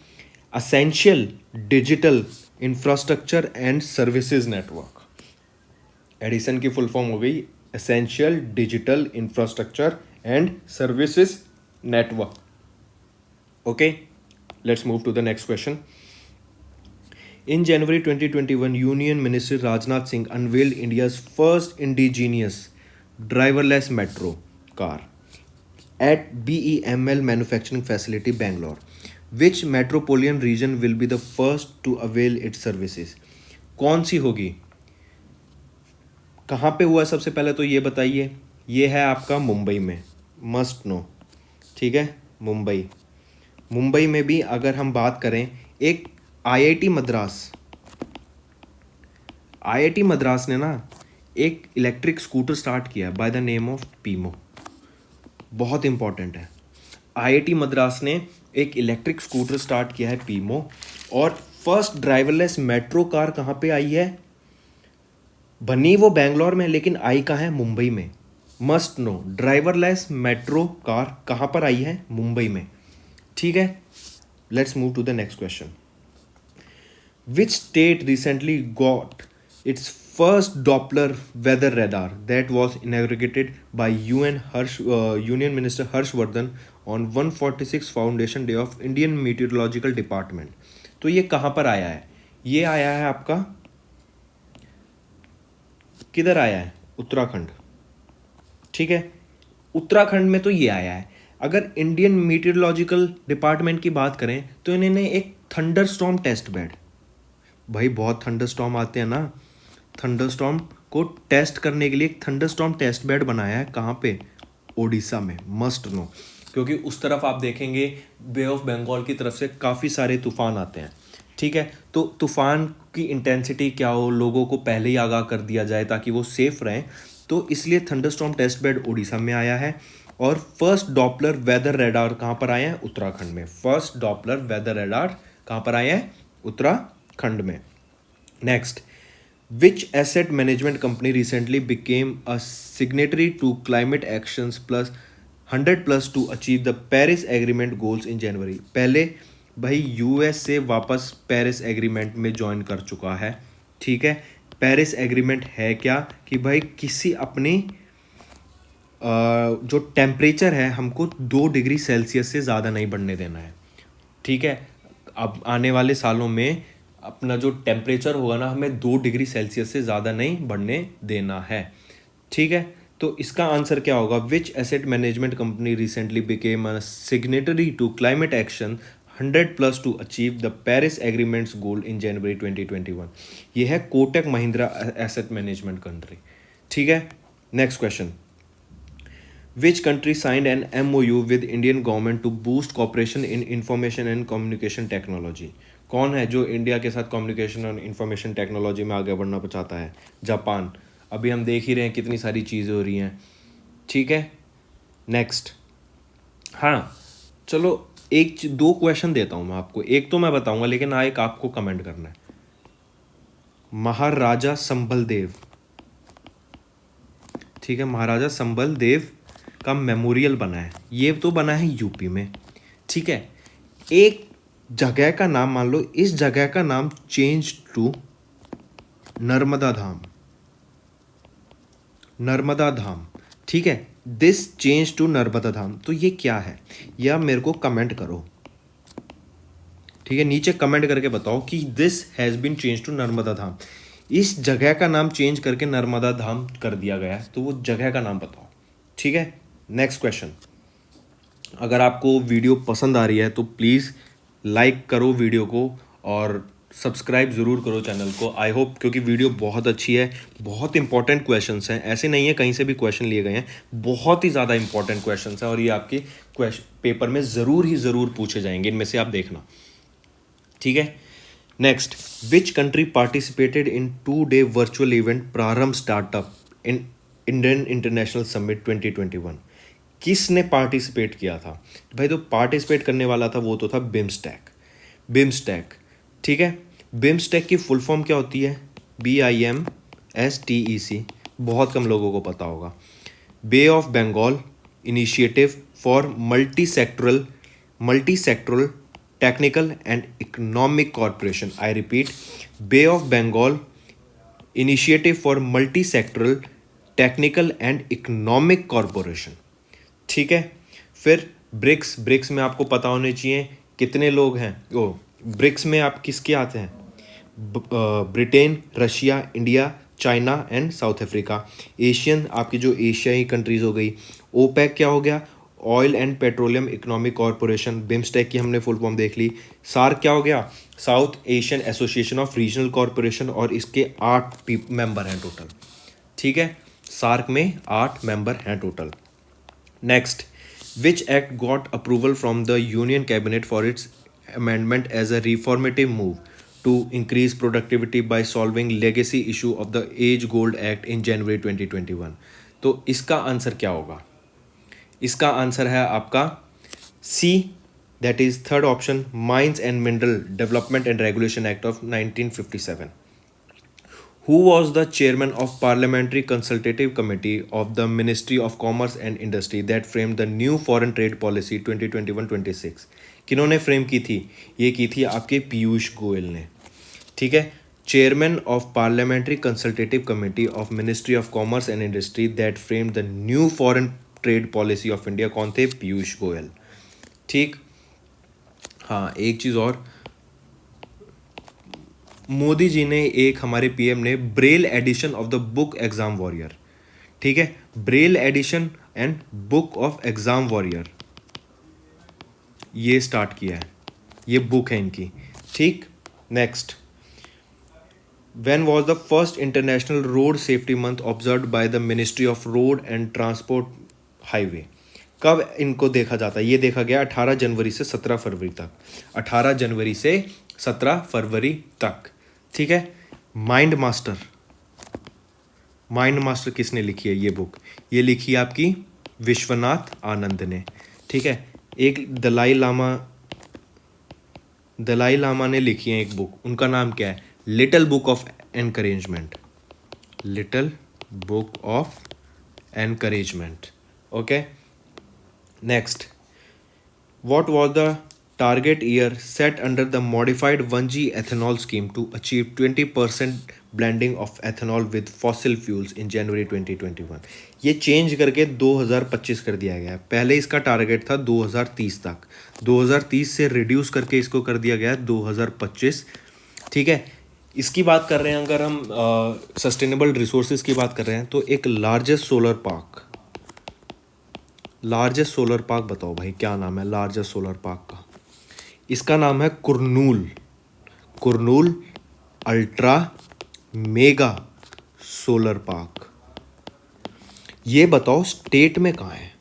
Essential digital infrastructure and services network. Edition की फुल फॉर्म हो गई essential digital infrastructure and services network. Okay, let's move to the next question. In January 2021, Union Minister Rajnath Singh unveiled India's first indigenous driverless metro car at BEML manufacturing facility, Bangalore. Which metropolitan region will be the first to avail its services? कौन सी होगी? कहाँ पे हुआ सबसे पहले तो ये बताइए। ये है आपका मुंबई में, मस्ट नो। ठीक है, मुंबई में भी अगर हम बात करें, एक IIT आईआईटी मद्रास ने ना एक इलेक्ट्रिक स्कूटर स्टार्ट किया बाय द नेम ऑफ पीमो। बहुत इंपॉर्टेंट है। आईआईटी मद्रास ने एक इलेक्ट्रिक स्कूटर स्टार्ट किया है पीमो। और फर्स्ट ड्राइवरलेस मेट्रो कार कहाँ पे आई है? बनी वो बेंगलोर में, लेकिन आई कहाँ है? मुंबई में। Must know, driverless metro car कहाँ पर आई है? मुंबई में। ठीक है, let's move to the next question. Which state recently got its first Doppler weather radar that was inaugurated by Union Minister Harshvardhan on 146th Foundation Day of Indian Meteorological Department? तो ये कहाँ पर आया है? ये आया है आपका, किधर आया है? उत्तराखंड। ठीक है, उत्तराखंड में तो ये आया है। अगर इंडियन मीटियोलॉजिकल डिपार्टमेंट की बात करें तो इन्होंने एक थंडरस्टॉर्म टेस्ट बेड, भाई बहुत थंडरस्टॉर्म आते हैं ना, थंडरस्टॉर्म को टेस्ट करने के लिए एक थंडरस्टॉर्म टेस्ट बेड बनाया है। कहाँ पे? ओडिशा में। मस्ट नो, क्योंकि उस तरफ आप देखेंगे बे ऑफ बंगाल की तरफ से काफ़ी सारे तूफान आते हैं। ठीक है, तो तूफान की इंटेंसिटी क्या हो, लोगों को पहले ही आगाह कर दिया जाए ताकि वो सेफ रहें, तो इसलिए थंडरस्टॉर्म टेस्ट बेड ओडिशा में आया है। और फर्स्ट डॉपलर वेदर रेडार कहाँ पर आए हैं? उत्तराखंड में। फर्स्ट डॉपलर वेदर रेडार कहाँ पर आए हैं? उत्तराखंड में। Next, which asset management company recently became a signatory to climate actions plus 100+ to achieve the Paris agreement goals in January? पहले भाई यूएस से वापस पेरिस एग्रीमेंट में ज्वाइन कर चुका है। ठीक है, पेरिस एग्रीमेंट है क्या कि भाई किसी अपनी जो टेम्परेचर है हमको 2 डिग्री सेल्सियस से ज़्यादा नहीं बढ़ने देना है। ठीक है, अब आने वाले सालों में अपना जो टेम्परेचर होगा ना, हमें 2 डिग्री सेल्सियस से ज़्यादा नहीं बढ़ने देना है। ठीक है, तो इसका आंसर क्या होगा? Which asset management company recently became a signatory to climate action 100+ to achieve the Paris agreements goal in January 2021? ये है Kotak Mahindra asset management country. ठीक है, next question. Which country signed an MOU with Indian government to boost cooperation in information and communication technology? कौन है जो India के साथ communication और इंफॉर्मेशन टेक्नोलॉजी में आगे बढ़ना चाहता है? जापान। अभी हम देख ही रहे हैं कितनी सारी चीज़ें हो रही हैं। ठीक है, नेक्स्ट। हाँ चलो, दो क्वेश्चन देता हूँ मैं आपको, एक तो मैं बताऊँगा लेकिन एक आपको कमेंट करना है। महाराजा संभल देव, ठीक है, महाराजा संभल देव का मेमोरियल बना है, ये तो बना है यूपी में। ठीक है, एक जगह का नाम मान लो, इस जगह का नाम चेंज टू नर्मदा धाम। नर्मदा धाम, ठीक है, दिस चेंज टू नर्मदा धाम। तो ये क्या है, या मेरे को कमेंट करो। ठीक है, नीचे कमेंट करके बताओ कि this has been change to Narmada Dham. इस जगह का नाम चेंज करके नर्मदा धाम कर दिया गया है, तो वो जगह का नाम बताओ। ठीक है, नेक्स्ट क्वेश्चन। अगर आपको वीडियो पसंद आ रही है तो प्लीज़ लाइक करो वीडियो को और सब्सक्राइब ज़रूर करो चैनल को। आई होप, क्योंकि वीडियो बहुत अच्छी है, बहुत इंपॉर्टेंट क्वेश्चंस हैं, ऐसे नहीं है कहीं से भी क्वेश्चन लिए गए हैं, बहुत ही ज़्यादा इंपॉर्टेंट क्वेश्चंस हैं और ये आपके पेपर में ज़रूर पूछे जाएंगे, इनमें से आप देखना। ठीक है, next. Which country participated in 2-day virtual event Prarambh startup in Indian international summit 2021? किसने पार्टिसिपेट किया था भाई? तो पार्टिसिपेट करने वाला था वो तो था बिम्स्टेक। बिम्स्टेक, ठीक है, बिम्स्टेक की फुल फॉर्म क्या होती है? BIMSTEC, बहुत कम लोगों को पता होगा। Bay of Bengal initiative for multi sectoral technical and economic corporation. I repeat, bay of Bengal initiative for multi sectoral technical and economic corporation. ठीक है, फिर ब्रिक्स में आपको पता होने चाहिए कितने लोग हैं। ब्रिक्स में आप किसके आते हैं? Britain, Russia, India, China and south Africa. Asian, आपकी जो एशियाई कंट्रीज़ हो गई। ओपेक क्या हो गया? Oil and petroleum economic corporation. BIMSTEC की हमने फुल फॉर्म देख ली। सार्क क्या हो गया? South Asian association of regional corporation, और इसके 8 मेंबर हैं टोटल। ठीक है, सार्क में 8 मेंबर हैं total. Next, which act got approval from the union cabinet for its amendment as a reformative move to increase productivity by solving legacy issue of the Age Gold Act in January 2021. तो इसका answer क्या होगा? इसका answer है आपका C, that is third option, mines and mineral development and regulation act of 1957. Who was the chairman of Parliamentary Consultative Committee of the Ministry of Commerce and Industry that framed the new foreign trade policy 2021-26? किन्होंने frame की थी? ये की थी आपके पीयूष गोयल ने. ठीक है, chairman of parliamentary consultative committee of ministry of commerce and industry that framed the new foreign trade policy of India कौन थे? पीयूष गोयल. ठीक. हाँ, एक चीज़ और, मोदी जी ने एक, हमारे पीएम ने Braille edition of the book exam warrior, ठीक है, Braille edition and book of exam warrior ये स्टार्ट किया है. ये बुक है इनकी. ठीक. Next, when was the first international road safety month observed by the ministry of road and transport highway? कब इनको देखा जाता है? ये देखा गया 18 जनवरी से 17 फरवरी तक. 18 जनवरी से 17 फरवरी तक. ठीक है. माइंड मास्टर, माइंड मास्टर किसने लिखी है ये बुक? ये लिखी है आपकी विश्वनाथ आनंद ने. ठीक है. एक दलाई लामा ने लिखी है एक बुक, उनका नाम क्या है? Little book of encouragement. Little book of encouragement. Okay. Next, what was the target year set under the modified 1G ethanol scheme to achieve 20% blending of ethanol with fossil fuels in January 2021? ये change करके 2025 कर दिया गया है. पहले इसका target था 2030 तक, 2030 से रिड्यूस करके इसको कर दिया गया है 2025. ठीक है. इसकी बात कर रहे हैं, अगर हम सस्टेनेबल रिसोर्सेज की बात कर रहे हैं, तो एक लार्जेस्ट सोलर पार्क बताओ भाई, क्या नाम है लार्जेस्ट सोलर पार्क का? इसका नाम है Kurnool ultra mega solar park. ये बताओ स्टेट में कहाँ है?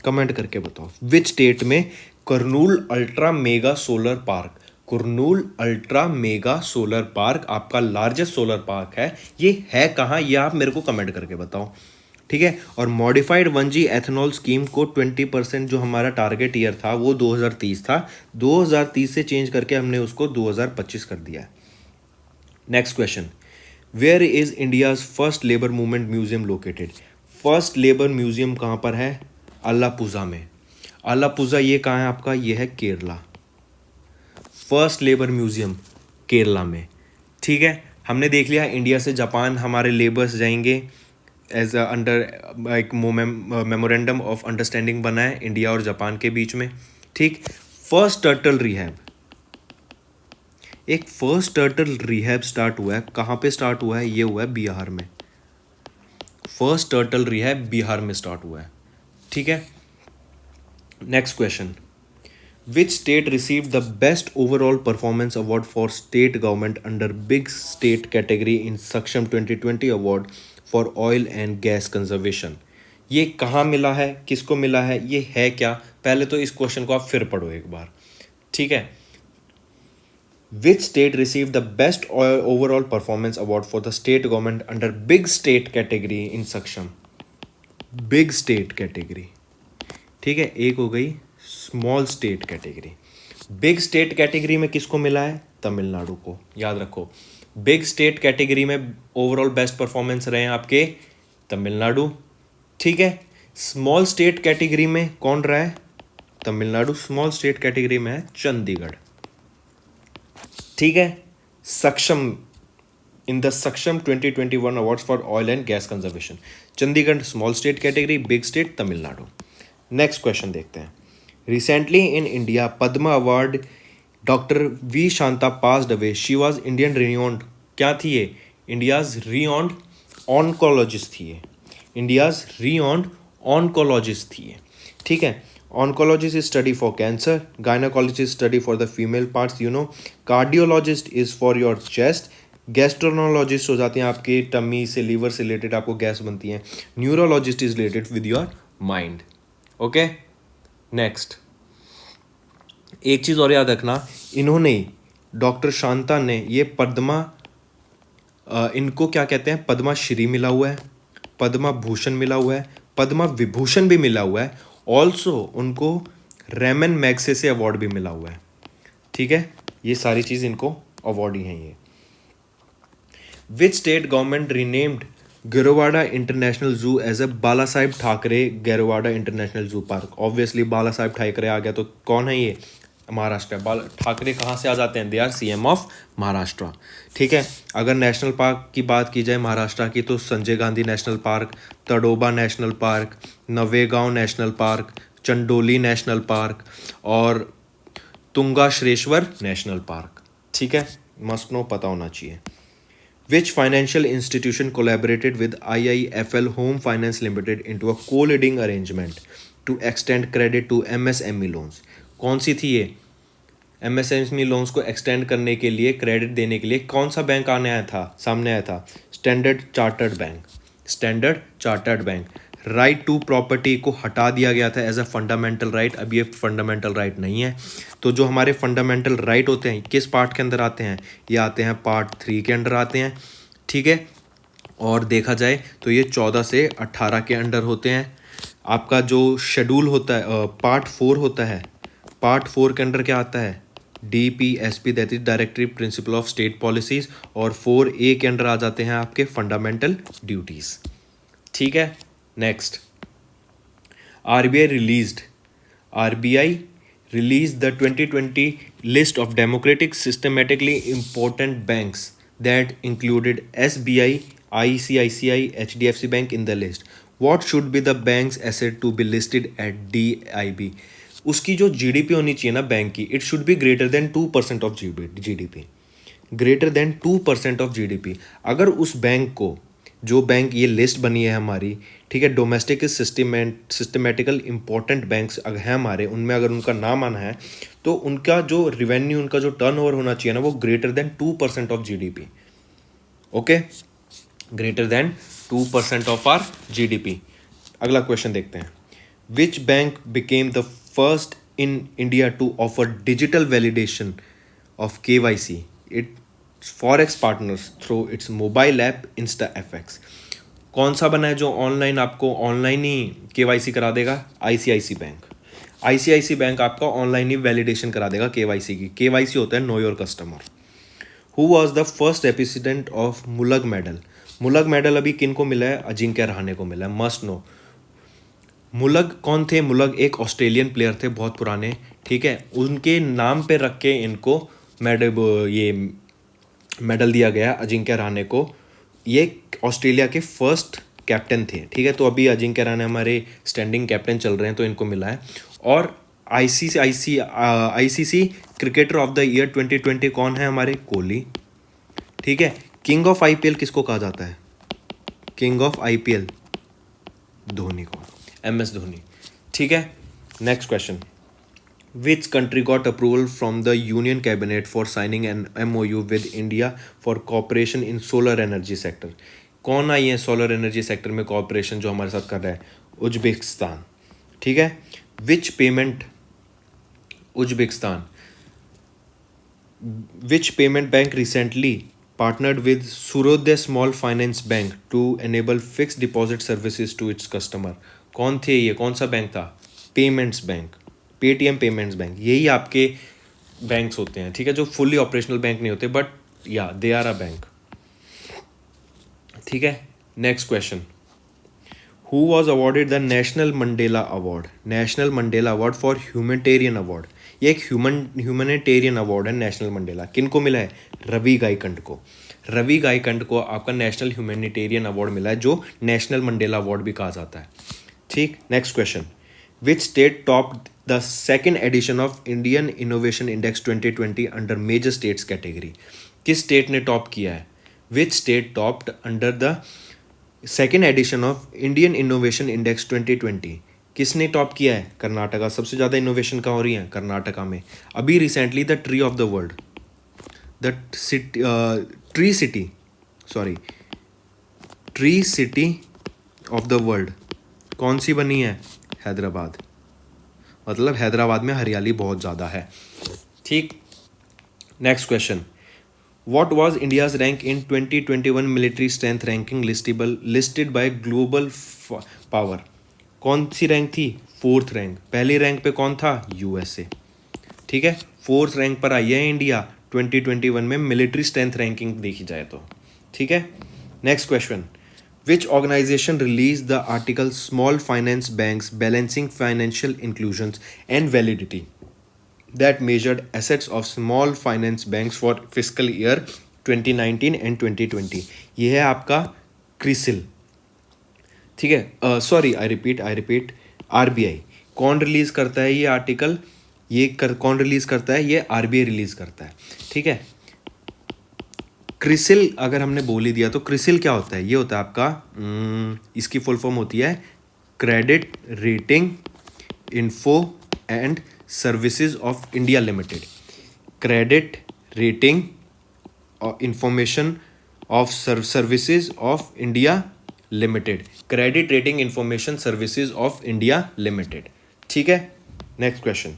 कमेंट करके बताओ विच स्टेट में Kurnool ultra mega solar park, Kurnool ultra mega solar park आपका लार्जेस्ट सोलर पार्क है. ये है कहाँ? ये आप मेरे को कमेंट करके बताओ. ठीक है. और मॉडिफाइड 1G एथेनॉल स्कीम को 20% जो हमारा टारगेट ईयर था वो 2030 था, 2030 से चेंज करके हमने उसको 2025 कर दिया है. Next question, where is India's first labour movement museum located? First labour museum कहाँ पर है? अलापुजा में. अलापुजा ये कहाँ है आपका? ये है Kerala. First labour museum Kerala में. ठीक है. हमने देख लिया इंडिया से जापान हमारे लेबर्स जाएंगे एज अंडर एक मेमोरेंडम ऑफ अंडरस्टैंडिंग बना है इंडिया और जापान के बीच में. ठीक. फर्स्ट टर्टल रिहैब, एक फर्स्ट टर्टल रिहैब स्टार्ट हुआ है. कहाँ पे स्टार्ट हुआ है? ये हुआ है बिहार में. फर्स्ट टर्टल रिहैब बिहार में स्टार्ट हुआ है. ठीक है. Next question, which state received the best overall performance award for state government under big state category in Saksham 2020 award for oil and gas conservation? ये कहाँ मिला है, किसको मिला है, ये है क्या? पहले तो इस क्वेश्चन को आप फिर पढ़ो एक बार. ठीक है. Which state received the best overall performance award for the state government under big state category in Saksham? big state category. ठीक है. एक हो गई small state category. Big state category में किसको मिला है? तमिलनाडु को. याद रखो, बिग स्टेट कैटेगरी में ओवरऑल बेस्ट परफॉर्मेंस रहे हैं आपके तमिलनाडु. ठीक है. स्मॉल स्टेट कैटेगरी में कौन रहा है? तमिलनाडु. स्मॉल स्टेट कैटेगरी में है चंडीगढ़. ठीक है. सक्षम, इन द सक्षम 2021 awards for oil and gas conservation, Chandigarh small state category, big state Tamil Nadu. Next question देखते हैं. Recently in India, Padma Award Dr. V. Shanta passed away. She was Indian renowned. क्या थी ये? India's renowned oncologist थी ये. India's renowned oncologist थी ये. ठीक है. Oncologist is study for cancer. Gynecologist study for the female parts. You know, cardiologist is for your chest. Gastroenterologist हो जाते हैं आपके टमी से, लीवर से रिलेटेड आपको गैस बनती है. Neurologist is related with your mind. Okay. Next, एक चीज़ और याद रखना, इन्होंने डॉक्टर शांता ने ये पद्मा इनको क्या कहते हैं, पद्मा श्री मिला हुआ है, पद्मा भूषण मिला हुआ है, पद्मा विभूषण भी मिला हुआ है, ऑल्सो उनको रेमन मैग्सेसे अवार्ड भी मिला हुआ है। ठीक है, ये सारी चीज़ इनको अवार्ड ही हैं ये। Which state government renamed Gorewada international zoo as a Bala Saheb Thackeray Gorewada international zoo park. Obviously Bala Saheb Thackeray आ गया तो कौन है ये, महाराष्ट्र है। ठाकरे कहाँ से आ जाते हैं, they are CM of Maharashtra. ठीक है, अगर नेशनल पार्क की बात की जाए महाराष्ट्र की तो Sanjay Gandhi national park, Tadoba national park, Navegaon national park, Chandoli national park और तुंगाश्रेश्वर नेशनल पार्क। ठीक है, मस्ट नो, पता होना चाहिए। Which financial institution collaborated with IIFL Home Finance Limited into a co-leading arrangement to extend credit to MSME loans? कौन सी थी ये, MSME loans को एक्सटेंड करने के लिए, क्रेडिट देने के लिए कौन सा बैंक सामने आया था? Standard chartered bank. Standard chartered bank. Right to property को हटा दिया गया था एज अ फंडामेंटल राइट, अब ये फंडामेंटल राइट नहीं है। तो जो हमारे फंडामेंटल राइट होते हैं किस पार्ट के अंदर आते हैं, ये आते हैं पार्ट 3 के अंडर आते हैं। ठीक है, और देखा जाए तो ये 14 से 18 के अंडर होते हैं। आपका जो शेड्यूल होता है पार्ट 4 होता है, पार्ट 4 के अंडर क्या आता है, DPSP that is directory principle of state policies, और 4A के अंडर आ जाते हैं आपके फंडामेंटल ड्यूटीज़। ठीक है, next, RBI released the 2020 list of democratic systematically important banks that included SBI, ICICI, HDFC Bank in the list. What should be the bank's asset to be listed at DIB? उसकी जो GDP होनी चाहिए ना bank की, it should be greater than 2% of GDP, greater than 2% of GDP। अगर उस bank को, जो बैंक ये लिस्ट बनी है हमारी, ठीक है, डोमेस्टिक सिस्टमेटिकल इम्पोर्टेंट बैंक्स अगर हैं हमारे, उनमें अगर उनका नाम आना है तो उनका जो रिवेन्यू, उनका जो टर्नओवर होना चाहिए ना, वो greater than 2% of GDP। Okay, greater than 2% of our GDP। अगला क्वेश्चन देखते हैं। Which bank became the first in India to offer digital validation of KYC it forex partners through its mobile app InstaFX? कौन सा बना है जो online आपको online ही KYC करा देगा? ICICI bank. ICICI बैंक आपका ऑनलाइन ही वैलिडेशन करा देगा KYC की। KYC होता है know your customer. Who was the first recipient of Mulag medal? Mulag medal अभी किन को मिला है? अजिंक्य रहाणे को मिला है, मस्ट नो। मुलग कौन थे? मुलग एक ऑस्ट्रेलियन प्लेयर थे बहुत पुराने। ठीक है, उनके नाम पे रख के इनको मेडल दिया गया अजिंक्य रहाणे को। ये ऑस्ट्रेलिया के फर्स्ट कैप्टन थे। ठीक है, तो अभी अजिंक्य रहाणे हमारे स्टैंडिंग कैप्टन चल रहे हैं, तो इनको मिला है। और ICC cricketer of the year 2020 कौन है हमारे? कोहली। ठीक है, किंग ऑफ IPL किसको कहा जाता है? किंग ऑफ IPL धोनी को, MS धोनी। ठीक है, next question. Which country got approval from the Union Cabinet for signing an MOU with India for cooperation in solar energy sector? कौन आई है सोलर एनर्जी सेक्टर में कॉपरेशन जो हमारे साथ कर रहा है? उज्बेकिस्तान। ठीक है, Uzbekistan. Which payment bank recently partnered with Surodaya Small Finance Bank to enable fixed deposit services to its customer? कौन थे ये, कौन सा बैंक था? Payments bank, Paytm payments bank. यही आपके बैंक्स होते हैं। ठीक है, जो फुल्ली ऑपरेशनल बैंक नहीं होते, बट या दे आर अ बैंक। ठीक है, next question. Who was awarded the national Mandela award? National Mandela award for humanitarian award. ये एक ह्यूमैनिटेरियन अवार्ड है नेशनल मंडेला। किन को मिला है? रवि गायकंड को। रवि गायकंड को आपका नेशनल ह्यूमैनिटेरियन अवार्ड मिला है, जो नेशनल मंडेला अवार्ड भी कहा जाता है। ठीक, next question. Which state top the second edition of Indian innovation index 2020 under major states category? किस स्टेट ने टॉप किया है? Which state topped under the second edition of Indian innovation index 2020? किसने टॉप किया है? कर्नाटका। सबसे ज़्यादा इनोवेशन कहाँ हो रही है? कर्नाटका में। अभी recently the tree of the world, the tree city of the world कौन सी बनी है? हैदराबाद। मतलब हैदराबाद में हरियाली बहुत ज़्यादा है। ठीक, next question, what was India's rank in 2021 military strength ranking listed by global power? कौन सी रैंक थी? Fourth rank. पहली रैंक पे कौन था? यूएसए। ठीक है, फोर्थ रैंक पर आई है इंडिया 2021 में मिलिट्री स्ट्रेंथ रैंकिंग देखी जाए तो। ठीक है, next question, which organisation release the article small finance banks balancing financial inclusion and validity that measured assets of small finance banks for fiscal year 2019 and 2020? ये है आपका क्रिसिल। ठीक है, सॉरी आई रिपीट आरबीआई। कौन रिलीज करता है ये article? कौन रिलीज करता है? ये आरबीआई रिलीज करता है। ठीक है, क्रिसिल अगर हमने बोल ही दिया तो क्रिसिल क्या होता है? ये होता है आपका इसकी फुल फॉर्म होती है credit rating info and services of India limited. Credit rating और information of services of India limited. Credit rating information services of India limited. ठीक है, next question,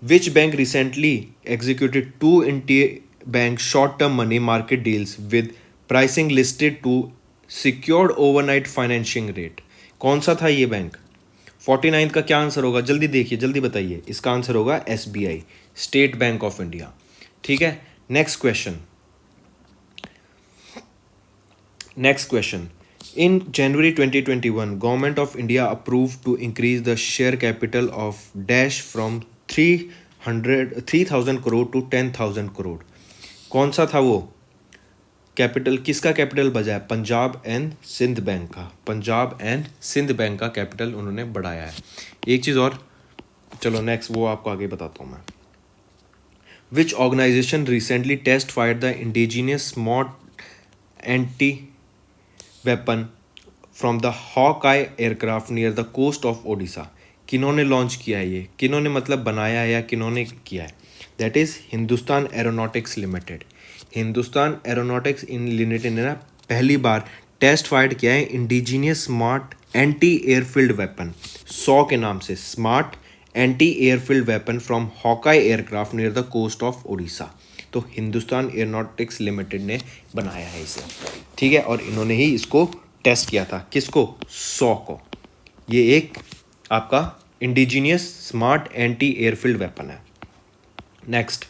which bank recently executed 2 inter bank short term money market deals with pricing listed to secured overnight financing rate? कौन सा था ये bank? 49 का क्या answer होगा? जल्दी देखिए, जल्दी बताइए। इसका आंसर होगा SBI, state bank of India. ठीक है, next question, in January 2021 government of India approve to increase the share capital of dash from 3,000 crore to 10,000 crore. कौन सा था वो कैपिटल? किसका कैपिटल बजा है? पंजाब एंड सिंध बैंक का। पंजाब एंड सिंध बैंक का कैपिटल उन्होंने बढ़ाया है। एक चीज़ और, चलो नेक्स्ट वो आपको आगे बताता हूँ मैं। Which organisation recently test fired the indigenous smart anti weapon from the Hawkeye aircraft near the coast of Odisha? किन्होंने लॉन्च किया है ये? किन्होंने मतलब बनाया है या किन्होंने किया है? That is Hindustan aeronautics limited. Hindustan aeronautics in limited ने ना पहली बार टेस्ट फायर्ड किया है indigenous smart anti airfield weapon, 100 के नाम से, smart anti airfield weapon from Hawk-i aircraft near the coast of Odisha. तो हिंदुस्तान एरोनॉटिक्स लिमिटेड ने बनाया है इसे। ठीक है, और इन्होंने ही इसको टेस्ट किया था। किसको? 100 को। ये एक आपका indigenous smart anti airfield weapon है। Next,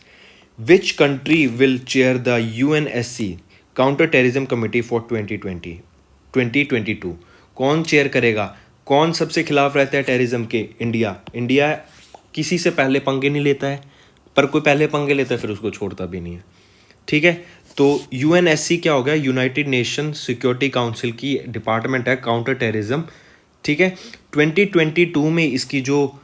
which country will chair the UNSC counter terrorism committee for 2022? कौन चेयर करेगा? कौन सबसे खिलाफ रहता है टेररिज्म के? इंडिया। इंडिया किसी से पहले पंगे नहीं लेता है, पर कोई पहले पंगे लेता है फिर उसको छोड़ता भी नहीं है। ठीक है, तो यूएनएससी क्या हो गया? यूनाइटेड नेशन सिक्योरिटी काउंसिल की डिपार्टमेंट है काउंटर टेररिज्म। ठीक है, 2022 में इसकी जो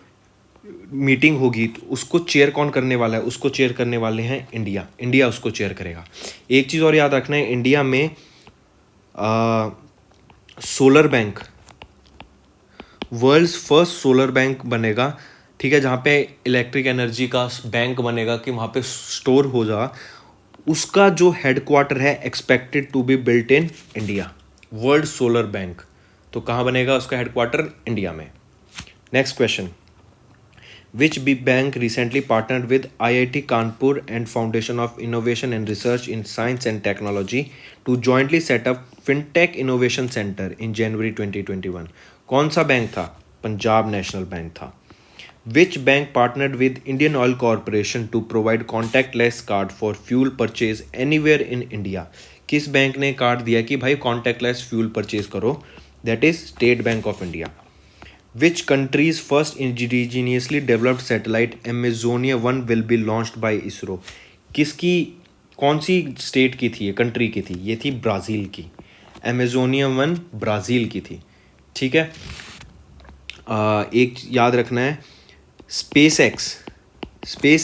मीटिंग होगी तो उसको चेयर कौन करने वाला है? उसको चेयर करने वाले हैं इंडिया। इंडिया उसको चेयर करेगा। एक चीज़ और याद रखना है, इंडिया में solar bank, world's first solar bank बनेगा। ठीक है, जहाँ पे इलेक्ट्रिक एनर्जी का बैंक बनेगा कि वहाँ पे स्टोर हो जा, उसका जो हेडक्वार्टर है expected to be built in India. World solar bank, तो कहाँ बनेगा उसका हेडक्वार्टर? इंडिया में। Next question, which bank recently partnered with IIT Kanpur and Foundation of Innovation and Research in Science and Technology to jointly set up FinTech Innovation Center in January 2021? कौन सा bank था? Punjab national bank था। Which bank partnered with Indian Oil Corporation to provide contactless card for fuel purchase anywhere in India? किस bank ने card दिया कि भाई contactless fuel purchase करो? That is State Bank of India. Which country's first indigenously developed satellite Amazonia 1 will be launched by ISRO? किसकी, कौन सी state की थी ये? कंट्री की थी ये? थी ब्राज़ील की। Amazonia 1 ब्राज़ील की थी। ठीक है, एक याद रखना है, स्पेस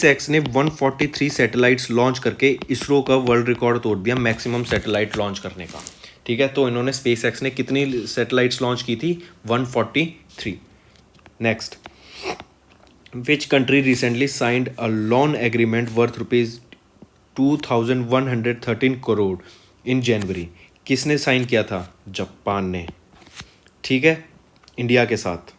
एक्स ने 143 सैटेलाइट्स लॉन्च करके इसरो का वर्ल्ड रिकॉर्ड तोड़ दिया मैक्सिमम सैटेलाइट लॉन्च करने का। ठीक है, तो इन्होंने स्पेस एक्स ने कितनी सैटेलाइट्स लॉन्च की थी? 143। Next, which country recently signed a loan agreement worth ₹2,113 crore in January? किसने साइन किया था? जापान ने। ठीक है, इंडिया के साथ।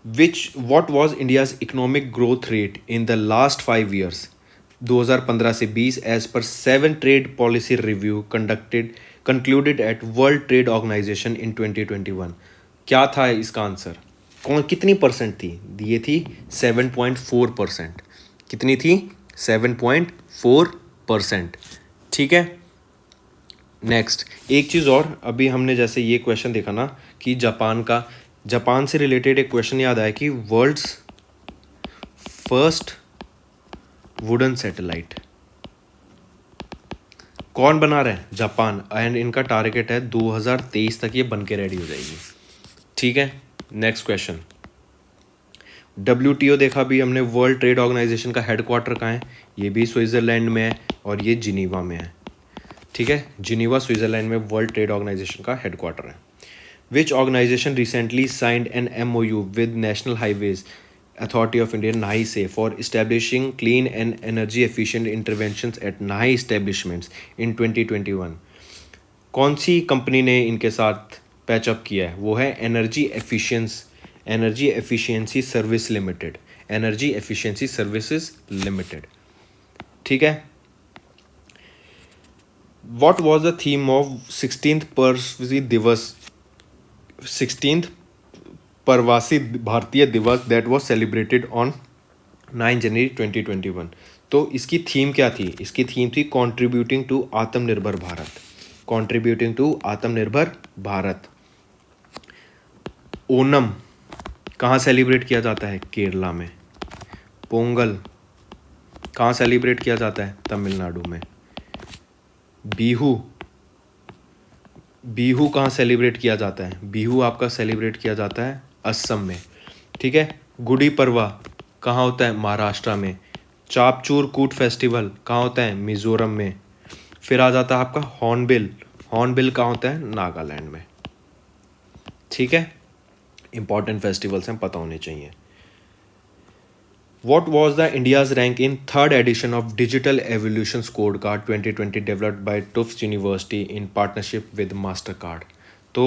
what was India's economic growth rate in the last 5 years 2015 से 20 as per 7 trade policy review concluded at World Trade Organization in 2021? क्या था इसका आंसर? कौन कितनी परसेंट थी? ये थी 7.4%. कितनी थी? 7.4%. ठीक है. नेक्स्ट एक चीज़ और, अभी हमने जैसे ये क्वेश्चन देखा ना कि जापान से रिलेटेड एक क्वेश्चन याद आया कि वर्ल्ड्स फर्स्ट वुडन सैटेलाइट कौन बना रहा है? जापान. एंड इनका टारगेट है 2023 तक ये बन के रेडी हो जाएगी. ठीक है. Next question. WTO देखा भी हमने, वर्ल्ड ट्रेड ऑर्गेनाइजेशन का हेडक्वार्टर कहाँ है? ये भी स्विट्ज़रलैंड में है और ये जिनीवा में है. ठीक है. जिनीवा स्विट्ज़रलैंड में वर्ल्ड ट्रेड ऑर्गेनाइजेशन का हेडक्वार्टर है. Which organization recently signed an MOU with National Highways Authority of India (NHAISE) for establishing clean and energy efficient interventions at NHAI establishments in 2021? कौन सी company ने इनके साथ patch up किया है? वो है energy efficiency service limited. Energy efficiency services limited. ठीक है. What was the theme of 16th प्रवासी भारतीय दिवस दैट वॉज सेलिब्रेटेड ऑन 9 जनवरी 2021? तो इसकी थीम क्या थी? इसकी थीम थी कॉन्ट्रीब्यूटिंग टू आत्मनिर्भर भारत. कॉन्ट्रीब्यूटिंग टू आत्मनिर्भर भारत. ओनम कहाँ सेलिब्रेट किया जाता है? केरला में. पोंगल कहाँ सेलिब्रेट किया जाता है? तमिलनाडु में. बिहू कहाँ सेलिब्रेट किया जाता है? बिहू आपका सेलिब्रेट किया जाता है असम में. ठीक है. गुड़ी पड़वा कहाँ होता है? महाराष्ट्र में. चापचूर कूट फेस्टिवल कहाँ होता है? मिज़ोरम में. फिर आ जाता है आपका हॉर्नबिल कहाँ होता है? नागालैंड में. ठीक है. इंपॉर्टेंट फेस्टिवल्स हैं, पता होने चाहिए. What was the India's rank in third edition of Digital Evolution Scorecard 2020 developed by Tufts University in partnership with Mastercard? तो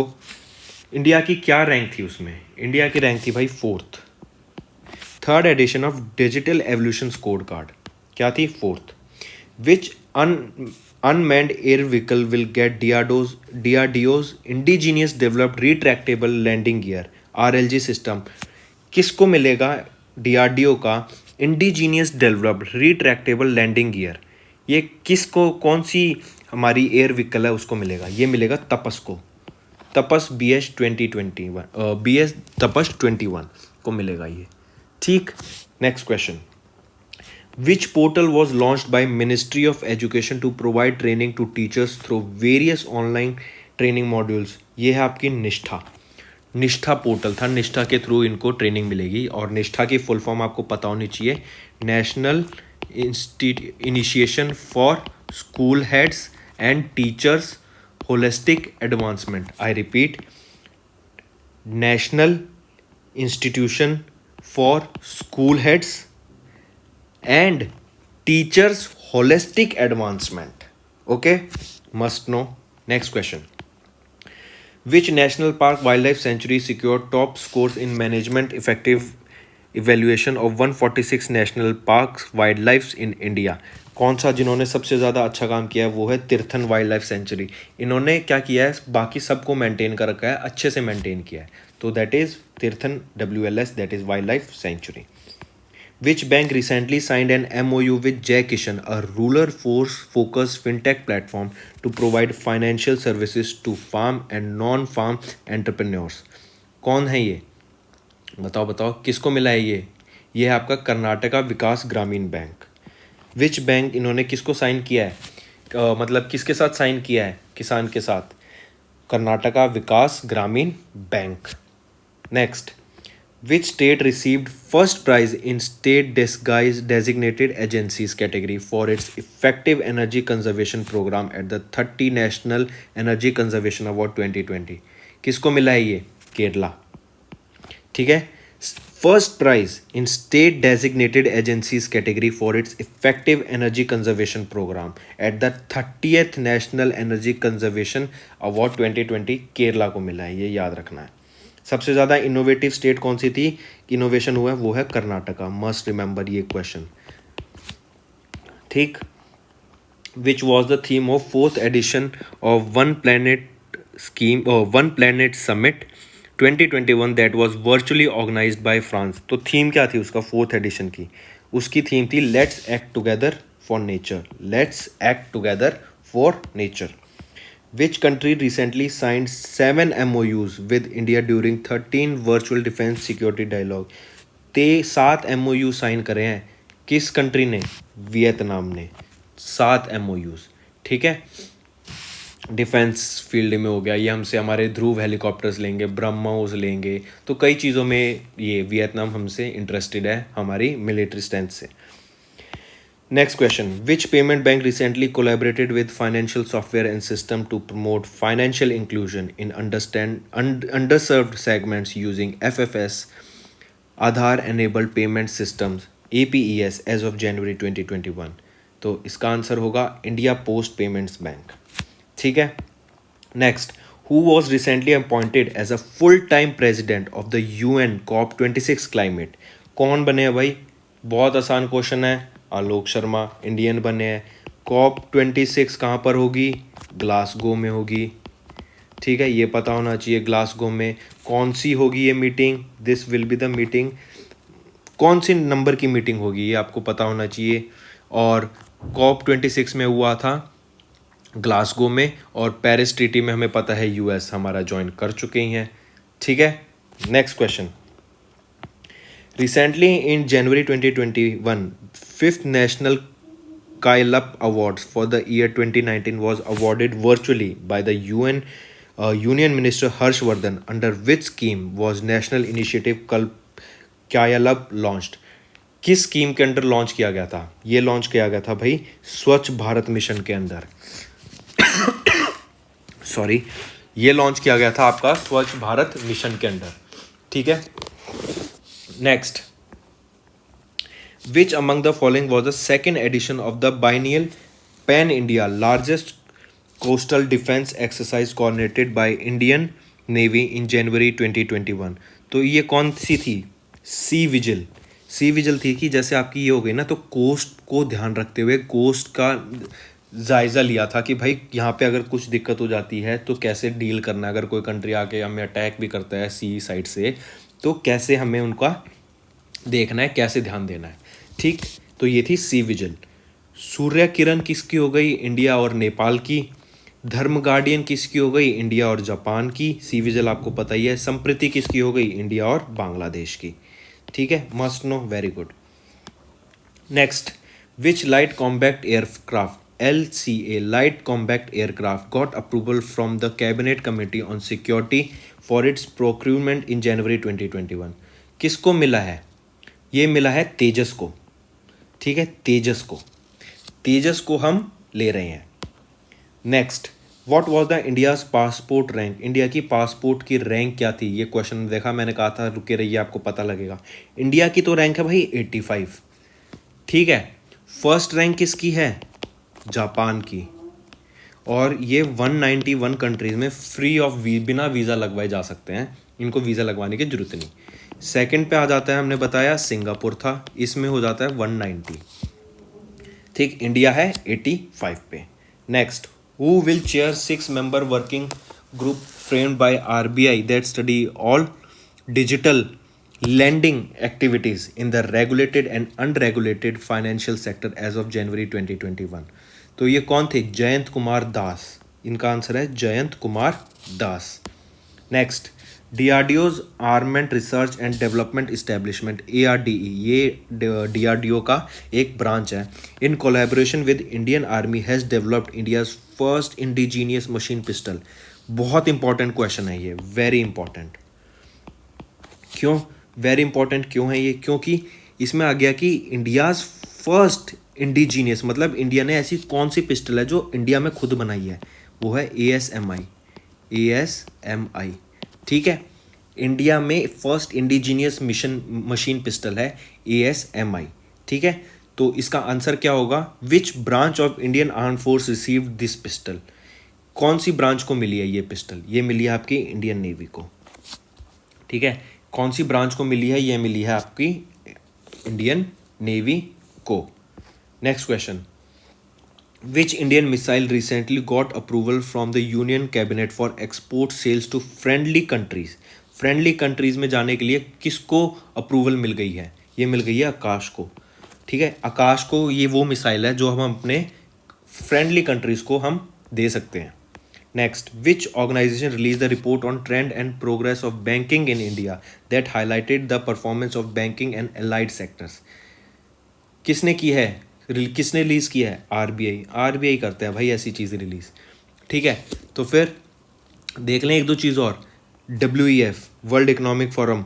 इंडिया की क्या रैंक थी उसमें? इंडिया की रैंक थी भाई 4th. Third edition of digital evolution score card क्या थी? 4th. Which unmanned air vehicle will get DRDO's indigenous developed retractable landing gear RLG system? किसको मिलेगा DRDO का indigenous developed retractable landing gear? ये किसको, कौन सी हमारी एयर व्हीकल है उसको मिलेगा? ये मिलेगा तपस को. तपस BS 21 को मिलेगा ये. ठीक. Next question. Which portal was launched by ministry of education to provide training to teachers through various online training modules? ये है आपकी निष्ठा पोर्टल था. निष्ठा के थ्रू इनको ट्रेनिंग मिलेगी. और निष्ठा की फुल फॉर्म आपको पता होनी चाहिए, national initiation for school heads and teachers holistic advancement. I repeat, national institution for school heads and teachers holistic advancement. Okay, must know. Next question. Which national park wildlife sanctuary secured top scores in management effective evaluation of 146 national parks wildlife in India? कौन सा जिन्होंने सबसे ज़्यादा अच्छा काम किया है वो है तीर्थन वाइल्ड लाइफ सेंचुरी. इन्होंने क्या किया है? बाकी सबको मेंटेन कर रखा है, अच्छे से मेंटेन किया है. तो that is Tirthan WLS, that is wild life sanctuary. Which bank recently signed an MOU with Jai Kishan, a rural force-focused fintech platform to provide financial services to farm and non-farm entrepreneurs? कौन है ये? बताओ किसको मिला है ये? ये है आपका कर्नाटका विकास ग्रामीण बैंक. विच बैंक इन्होंने किसको साइन किया है? मतलब किसके साथ साइन किया है? किसान के साथ. कर्नाटका विकास ग्रामीण bank. Next. Which state received first prize in state designated agencies category for its effective energy conservation program at the 30 National Energy Conservation Award 2020? किसको मिला है ये? केरला. ठीक है. First prize in state designated agencies category for its effective energy conservation programme at the 30th national energy conservation award 2020 Kerala को मिला है. ये याद रखना है. सबसे ज़्यादा इनोवेटिव स्टेट कौन सी थी, इनोवेशन हुआ है, वो है कर्नाटका। मस्ट रिमेंबर ये क्वेश्चन, ठीक। Which was the theme of fourth edition of one planet scheme और one planet summit 2021 that was virtually organised by France. तो थीम क्या थी उसका, फोर्थ एडिशन की, उसकी थीम थी let's act together for nature, let's act together for nature. Which country recently signed 7 MOUs with India during 13 virtual defense security dialogue? ते 7 MOU sign करे हैं, किस कंट्री ने, वियतनाम ने। 7 MOUs, ठीक है। डिफेंस फील्ड में हो गया, ये हमसे हमारे ध्रुव हेलीकॉप्टर्स लेंगे, ब्रह्मोस लेंगे, तो कई चीज़ों में ये वियतनाम हमसे इंटरेस्टेड है हमारी मिलिट्री स्ट्रेंथ से। Next question. Which payment bank recently collaborated with financial software and system to promote financial inclusion in underserved segments using FFS, Aadhaar-enabled payment systems, APES as of January 2021? तो इसका answer होगा India post payments bank, ठीक है। Next, who was recently appointed as a full-time president of the UN COP26 climate? कौन बने हैं भाई, बहुत आसान क्वेश्चन है, आलोक शर्मा इंडियन बने हैं। COP26 कहाँ पर होगी, ग्लासगो में होगी, ठीक है, ये पता होना चाहिए। ग्लासगो में कौन सी होगी ये meeting, this will be the meeting, कौन सी नंबर की मीटिंग होगी ये आपको पता होना चाहिए। और COP26 में हुआ था ग्लासगो में, और पेरिस ट्रीटी में हमें पता है US हमारा ज्वाइन कर चुके ही हैं, ठीक है। Next question, recently in January 2021 fifth national Kailath Awards for the year 2019 was awarded virtually by the Union Minister Harshvardhan. Under which scheme was national initiative Kailath launched? किस स्कीम के under launch किया गया था, ये launch किया गया था भाई स्वच्छ भारत मिशन के अंदर। सॉरी, ये लॉन्च किया गया था आपका स्वच्छ भारत मिशन के अंदर, ठीक है। Next, which among the following was the second edition of the biennial Pan India largest coastal defense exercise coordinated by Indian Navy in January 2021? तो ये कौन सी थी, सी विजिल। सी विजिल थी कि जैसे आपकी ये हो गई ना, तो कोस्ट को ध्यान रखते हुए कोस्ट का जायज़ा लिया था कि भाई यहाँ पे अगर कुछ दिक्कत हो जाती है तो कैसे डील करना है, अगर कोई कंट्री आके हमें अटैक भी करता है सी साइड से तो कैसे हमें उनका देखना है, कैसे ध्यान देना है, ठीक। तो ये थी सी विजिल। सूर्य किरण किसकी हो गई, इंडिया और नेपाल की। धर्म गार्डियन किसकी हो गई, इंडिया और जापान की, सी विजिल आपको पता ही है। संप्रीति किसकी हो गई, इंडिया और बांग्लादेश की, ठीक है, must know, very good. Next, which light combat aircraft LCA light combat aircraft got approval from the cabinet committee on security for its procurement in January 2021? किसको मिला है, ये मिला है तेजस को, ठीक है, तेजस को हम ले रहे हैं। Next, what was the India's passport rank, India की पासपोर्ट की रैंक क्या थी, ये क्वेश्चन देखा मैंने, कहा था रुके रहिए आपको पता लगेगा। इंडिया की तो रैंक है भाई 85, ठीक है। फर्स्ट रैंक किसकी है, जापान की, और ये 191 कंट्रीज़ में फ्री ऑफ बिना वीज़ा लगवाए जा सकते हैं, इनको वीज़ा लगवाने की ज़रूरत नहीं। सेकंड पे आ जाता है, हमने बताया सिंगापुर था, इसमें हो जाता है 190, ठीक। इंडिया है 85 पे। Next, who will chair 6 member working group framed bye RBI that study all digital lending activities in the regulated and unregulated financial sector as of January 2021? तो ये कौन थे, जयंत कुमार दास, इनका आंसर है Jayant Kumar Das. Next, DRDO's armament research and development establishment ARDE, ये DRDO का एक ब्रांच है, in collaboration with Indian army has developed India's first indigenous machine pistol. बहुत इंपॉर्टेंट क्वेश्चन है ये, वेरी इंपॉर्टेंट। क्यों वेरी इंपॉर्टेंट क्यों है ये, क्योंकि इसमें आ गया कि इंडियाज़ फर्स्ट इंडिजीनियस, मतलब इंडिया ने ऐसी कौन सी पिस्टल है जो इंडिया में खुद बनाई है, वो है ASMI, ठीक है। इंडिया में फर्स्ट इंडिजीनियस मशीन पिस्टल है ASMI, ठीक है। तो इसका आंसर क्या होगा, which branch of Indian arm force received this pistol, कौन सी ब्रांच को मिली है ये पिस्टल, ये मिली है आपकी इंडियन नेवी को। ठीक है, कौन सी ब्रांच को मिली है? ये मिली है आपकी इंडियन नेवी को। Next question, which Indian missile recently got approval from the union cabinet for export sales to friendly countries? Friendly countries में जाने के लिए किसको अप्रूवल मिल गई है? ये मिल गई है आकाश को। ठीक है, आकाश को ये वो मिसाइल है जो हम अपने फ्रेंडली कंट्रीज को हम दे सकते हैं। Next, which organisation release the report on trend and progress of banking in India that highlighted the performance of banking and allied sectors? किसने की है? किसने रिलीज़ किया है? आरबीआई। आरबीआई करते हैं भाई ऐसी चीज़ें रिलीज़। ठीक है, तो फिर देख लें एक दो चीज़ और। WEF world economic forum,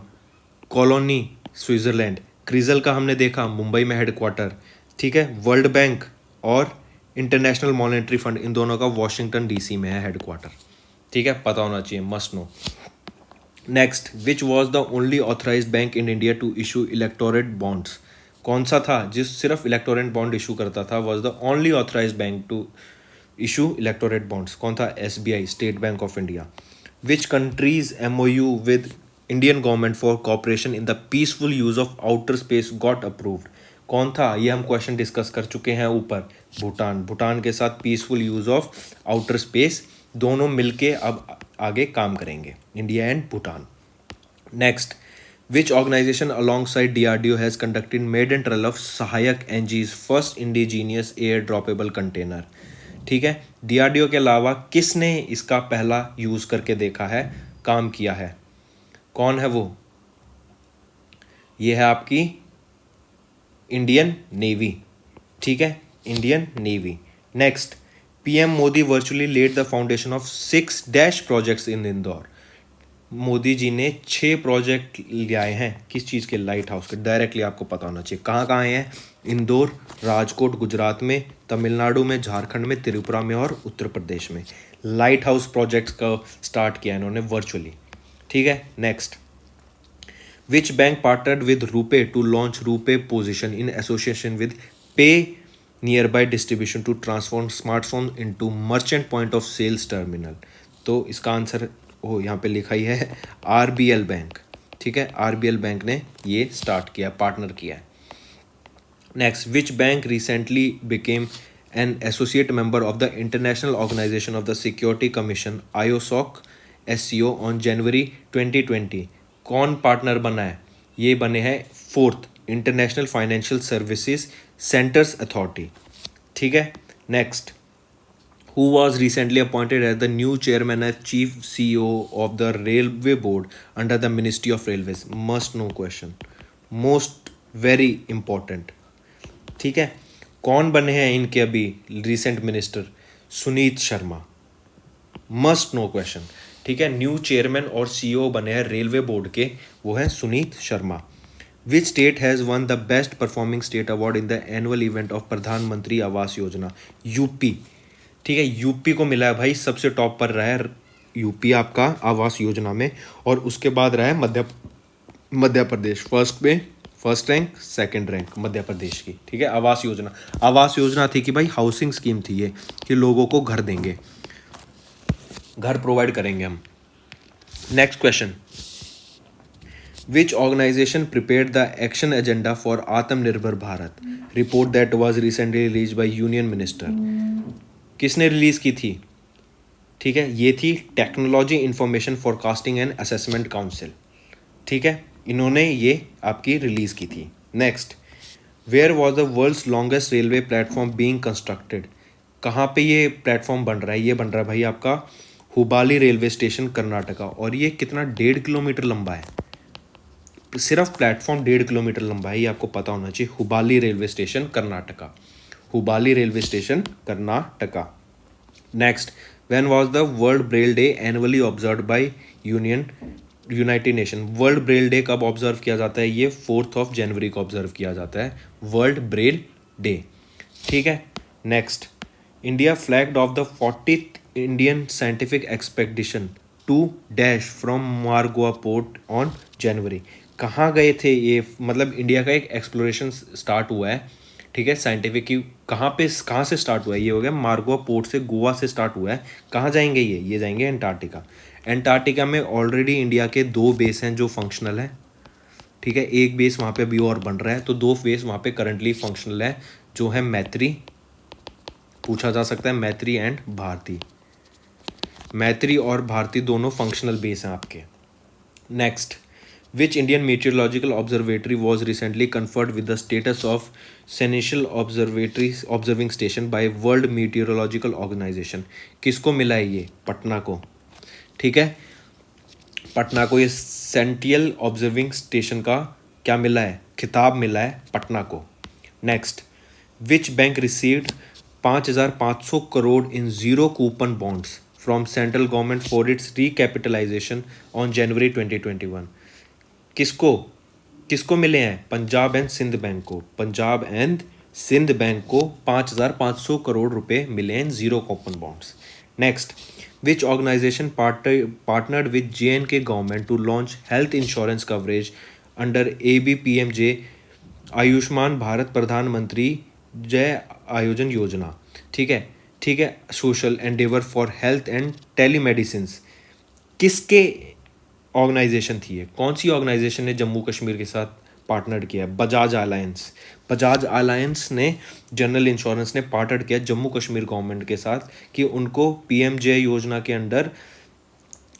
Cologny Switzerland, CRISIL का हमने देखा मुंबई में हेडक्वार्टर। ठीक है, वर्ल्ड बैंक और इंटरनेशनल मॉनेटरी फंड, इन दोनों का वॉशिंगटन DC में है हेडक्वार्टर। ठीक है, पता होना चाहिए, must know. Next, which was the only authorised bank in India to issue electorate bonds? कौन सा था जिस सिर्फ इलेक्टोरेट बॉन्ड इशू करता था? Was the only authorised bank to issue electorate bonds. कौन था? SBI, state bank of India. Which countries MOU with Indian government for cooperation in the peaceful use of outer space got approved? कौन था? ये हम question discuss कर चुके हैं ऊपर। भूटान। भूटान के साथ peaceful use of outer space, दोनों मिलके अब आगे काम करेंगे, India and Bhutan. Next, which organization alongside DRDO has conducted maiden trial of Sahayak NG's first indigenous air droppable container? ठीक है, DRDO के अलावा किसने इसका पहला यूज़ करके देखा है, काम किया है? कौन है वो? ये है आपकी इंडियन नेवी। ठीक है, Indian navy. Next, PM Modi virtually laid the foundation of 6 dash projects in Indore. Modi ji ने 6 प्रोजेक्ट ले आए हैं, किस चीज़ के? लाइट हाउस के। डायरेक्टली आपको पता होना चाहिए कहाँ कहाँ हैं। इंदौर, राजकोट गुजरात में, तमिलनाडु में, झारखंड में, त्रिपुरा में और उत्तर प्रदेश में लाइट हाउस प्रोजेक्ट्स का स्टार्ट किया इन्होंने वर्चुअली। ठीक है, next, which bank partnered with RuPay to launch RuPay position in association with PayNearby distribution to transform smartphone into merchant point of sales terminal? तो इसका answer यहाँ पे लिखा ही है RBL बैंक। ठीक है, RBL बैंक ने ये स्टार्ट किया, पार्टनर किया है। Next, which bank recently became an associate member of the international organisation of the security commission IOSOC SCO on January 2020? कौन पार्टनर बना है? ये बने हैं 4th international financial services centres authority. ठीक है, next, who was recently appointed as the new chairman and chief CEO of the railway board under the Ministry of Railways? Must know question, most very important। ठीक है, कौन बने हैं इनके अभी recent minister? Sunit Sharma. Must know question. ठीक है, new chairman और CEO बने हैं रेलवे बोर्ड के, वो हैं Sunit Sharma. Which state has one the best performing state award in the annual event of प्रधानमंत्री आवास योजना? यूपी। ठीक है, यूपी को मिला है भाई, सबसे टॉप पर रहा है यूपी आपका आवास योजना में, और उसके बाद रहा है Madhya Pradesh first rank, second rank Madhya Pradesh की। ठीक है, आवास योजना थी कि भाई हाउसिंग स्कीम थी ये, कि लोगों को घर देंगे, घर प्रोवाइड करेंगे हम। Next question, which organisation prepared the action agenda for Aatmanirbhar Bharat report that was recently release by union minister? किसने रिलीज़ की थी? ठीक है, ये थी technology information forecasting and assessment council. ठीक है, इन्होंने ये आपकी रिलीज़ की थी। Next, where was the world's longest railway platform being constructed? कहाँ पे ये प्लेटफॉर्म बन रहा है? ये बन रहा है भाई आपका हुबाली रेलवे स्टेशन कर्नाटका, और ये कितना 1.5 किलोमीटर लंबा है। सिर्फ प्लेटफॉर्म 1.5 किलोमीटर लंबा है, ये आपको पता होना चाहिए। Hubballi railway station Karnataka, Hubballi railway station Karnataka. Next, when was the World Braille Day annually observed by United Nation? World Braille Day कब ऑब्जर्व किया जाता है? ये 4 जनवरी को ऑब्जर्व किया जाता है, वर्ल्ड ब्रेल डे। ठीक है, next, India flagged off the 40th Indian scientific expedition to dash from Mormugao port on January? कहाँ गए थे ये? मतलब इंडिया का एक एक्सप्लोरेशन स्टार्ट हुआ है, ठीक है, साइंटिफिक की। कहाँ से स्टार्ट हुआ है? ये हो गया मारगोआ पोर्ट से, गोवा से स्टार्ट हुआ है। कहाँ जाएंगे ये जाएंगे अंटार्कटिका।
एंटार्क्टिका में ऑलरेडी इंडिया के 2 बेस हैं जो फंक्शनल हैं, ठीक है, एक बेस वहाँ पे अभी और बन रहा है, तो 2 बेस वहाँ पे करंटली फंक्शनल है, जो है मैत्री, पूछा जा सकता है मैत्री एंड भारती। मैत्री और भारती दोनों फंक्शनल बेस हैं आपके। Next, which Indian meteorological observatory was recently conferred with the status of Seneschal observing station by World Meteorological Organization? किसको मिला है ये? पटना को, ठीक है, पटना को ये सेंट्रियल ऑब्जर्विंग स्टेशन का क्या मिला है? खिताब मिला है पटना को। Next, which bank received 5,500 crore in zero coupon bonds from central government for its recapitalisation on January 2021? किसको किसको मिले हैं? पंजाब एंड सिंध बैंक को, पंजाब एंड सिंध बैंक को 5,500 करोड़ रुपए मिले हैं zero coupon bonds. Next, which organisation partnered with JNK government to launch health insurance coverage under ABPMJ Ayushman Bharat Pradhan Mantri Jay आयोजन योजना, ठीक है, ठीक है, social endeavour for health and telemedicine, किसके ऑर्गेनाइजेशन थी ये? कौन सी ऑर्गेनाइजेशन ने जम्मू कश्मीर के साथ पार्टनर किया है? बजाज अलायंस, बजाज अलायंस ने जनरल इंश्योरेंस ने पार्टनर किया जम्मू कश्मीर गवर्नमेंट के साथ कि उनको PMJ योजना के अंडर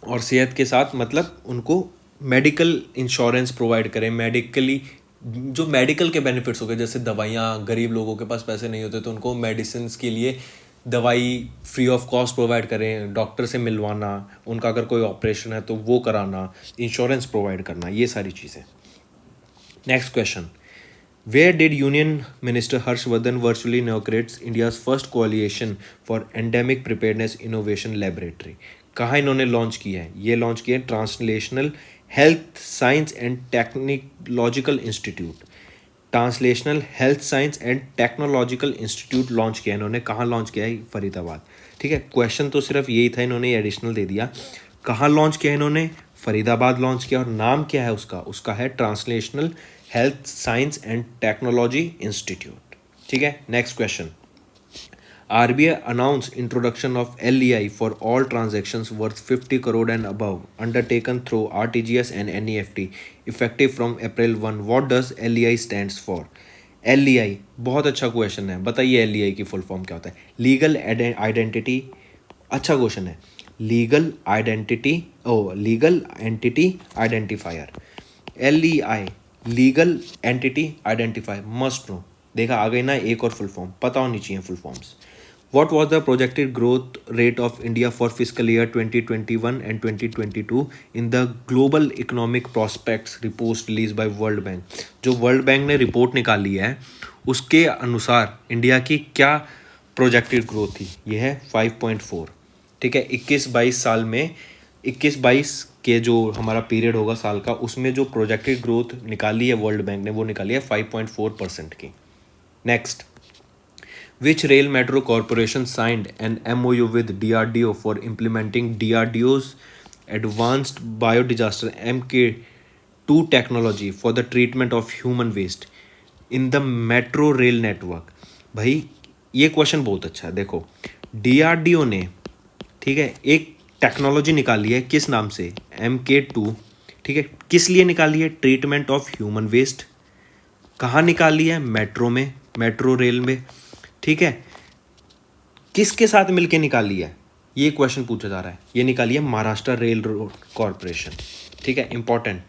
और सेहत के साथ मतलब उनको मेडिकल इंश्योरेंस प्रोवाइड करें, मेडिकली जो मेडिकल के बेनिफिट्स हो गए, जैसे दवाइयाँ, गरीब लोगों के पास पैसे नहीं होते तो उनको मेडिसिन के लिए दवाई फ्री ऑफ कॉस्ट प्रोवाइड करें, डॉक्टर से मिलवाना, उनका अगर कोई ऑपरेशन है तो वो कराना, इंश्योरेंस प्रोवाइड करना, ये सारी चीज़ें। Next question, where did union minister Harsh Vardhan virtually inaugurates India's first coalition for endemic preparedness innovation laboratory? कहाँ इन्होंने लॉन्च किया है? ये लॉन्च किया है translational health science and technological institute, translational health science and technological institute launch किया इन्होंने। कहाँ लॉन्च किया है? फरीदाबाद, ठीक है। क्वेश्चन तो सिर्फ यही था, इन्होंने एडिशनल दे दिया। कहाँ लॉन्च किया इन्होंने? फरीदाबाद लॉन्च किया। और नाम क्या है उसका? उसका है translational health science and technology institute, ठीक है। Next question, RBI announced introduction of LEI for all transactions worth 50 crore and above undertaken through RTGS and NEFT effective from April 1. What does LEI stands for? LEI बहुत अच्छा question है, बताइए LEI की full form क्या होता है? Legal identity, अच्छा question है। Legal identity legal entity identifier, LEI legal entity identifier, must know. देखा आ गई ना एक और फुल फॉर्म, पता होनी चाहिए full forms. What was the projected growth rate of India for fiscal year 2021 and 2022 in the Global Economic Prospects report released by World Bank? जो world bank ने रिपोर्ट निकाली है उसके अनुसार इंडिया की क्या प्रोजेक्टेड ग्रोथ थी? ये है 5.4, ठीक है। 21-22 साल में 21-22 के जो हमारा पीरियड होगा साल का, उसमें जो प्रोजेक्टेड ग्रोथ निकाली है वर्ल्ड बैंक ने वो निकाली है 5.4% की। Next, which rail metro corporation signed an MOU with DRDO for implementing DRDO's advanced biodisaster MK2 technology for the treatment of human waste in the metro rail network? भाई ये question बहुत अच्छा है। देखो, DRDO ने, ठीक है, एक टेक्नोलॉजी निकाली है, किस नाम से? MK2, ठीक है। किस लिए निकाली है? Treatment of human waste. कहाँ निकाली है? मेट्रो में, मेट्रो रेल में, ठीक है। किसके साथ मिलके निकाली है? ये क्वेश्चन पूछा जा रहा है। ये निकाली है महाराष्ट्र रेल रोड कॉरपोरेशन, ठीक है, important.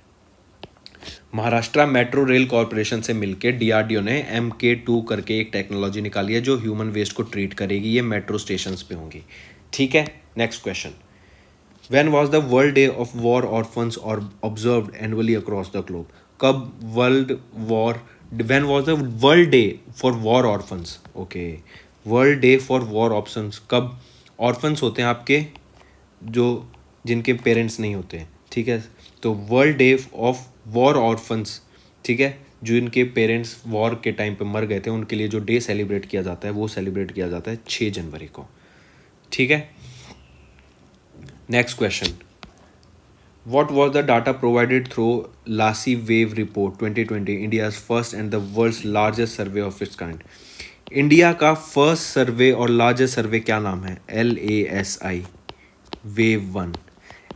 Maharashtra metro rail corporation से मिलके DRDO ने MK2 करके एक टेक्नोलॉजी निकाली है जो ह्यूमन वेस्ट को ट्रीट करेगी। ये मेट्रो स्टेशन पे होंगी, ठीक है। Next question, when was the world day of war orphans और observed annually across the globe? कब when was the world day for war orphans? okay, world day for war orphans कब? orphans होते हैं आपके जो जिनके पेरेंट्स नहीं होते हैं, ठीक है। तो world day of war orphans, ठीक है, जो इनके पेरेंट्स वॉर के टाइम पे मर गए थे उनके लिए जो डे सेलिब्रेट किया जाता है वो सेलिब्रेट किया जाता है 6 जनवरी को, ठीक है। Next question, what was the data provided through Lasi Wave Report 2020, India's first and the world's largest survey of its kind? India का फर्स्ट सर्वे और लार्जेस्ट सर्वे क्या नाम है? LASI wave 1।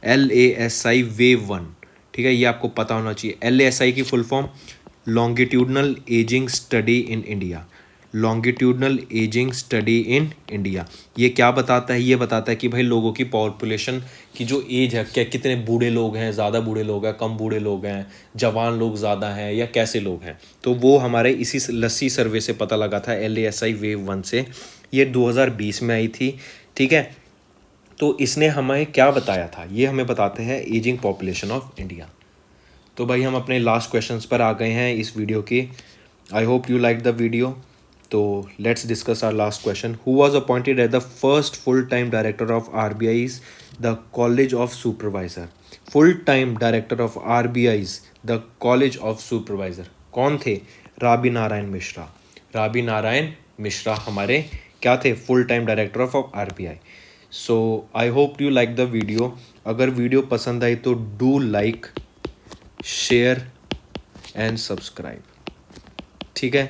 LASI वेव 1, ठीक है, ये आपको पता होना चाहिए। LASI की full form longitudinal ageing study in India, longitudinal ageing study in India. ये क्या बताता है? ये बताता है कि भाई लोगों की पॉपुलेशन की जो एज है, क्या कितने बूढ़े लोग हैं, ज़्यादा बूढ़े लोग हैं, कम बूढ़े लोग हैं, जवान लोग ज़्यादा हैं या कैसे लोग हैं। तो वो हमारे इसी लस्सी सर्वे से पता लगा था, LASI वेव 1 से। ये 2020 में आई थी, ठीक है। तो इसने हमें क्या बताया था? ये हमें बताते हैं एजिंग पॉपुलेशन ऑफ इंडिया। तो भाई हम अपने लास्ट क्वेश्चंस पर आ गए हैं इस वीडियो के। I hope you like the video. तो let's discuss our last question. Who was appointed as the first full time director of RBI's the college of supervisor? Full time director of RBI's the college of supervisor कौन थे? राबी नारायण मिश्रा। राबी नारायण मिश्रा हमारे क्या थे? Full time director of RBI। So I hope you like the video. अगर video पसंद आई तो do like, share and subscribe, ठीक है।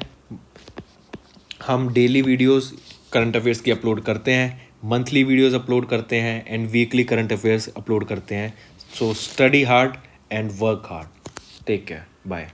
हम डेली वीडियोस करंट अफेयर्स की अपलोड करते हैं, मंथली वीडियोस अपलोड करते हैं and weekly current affairs upload करते हैं। So study hard and work hard. Take care, bye.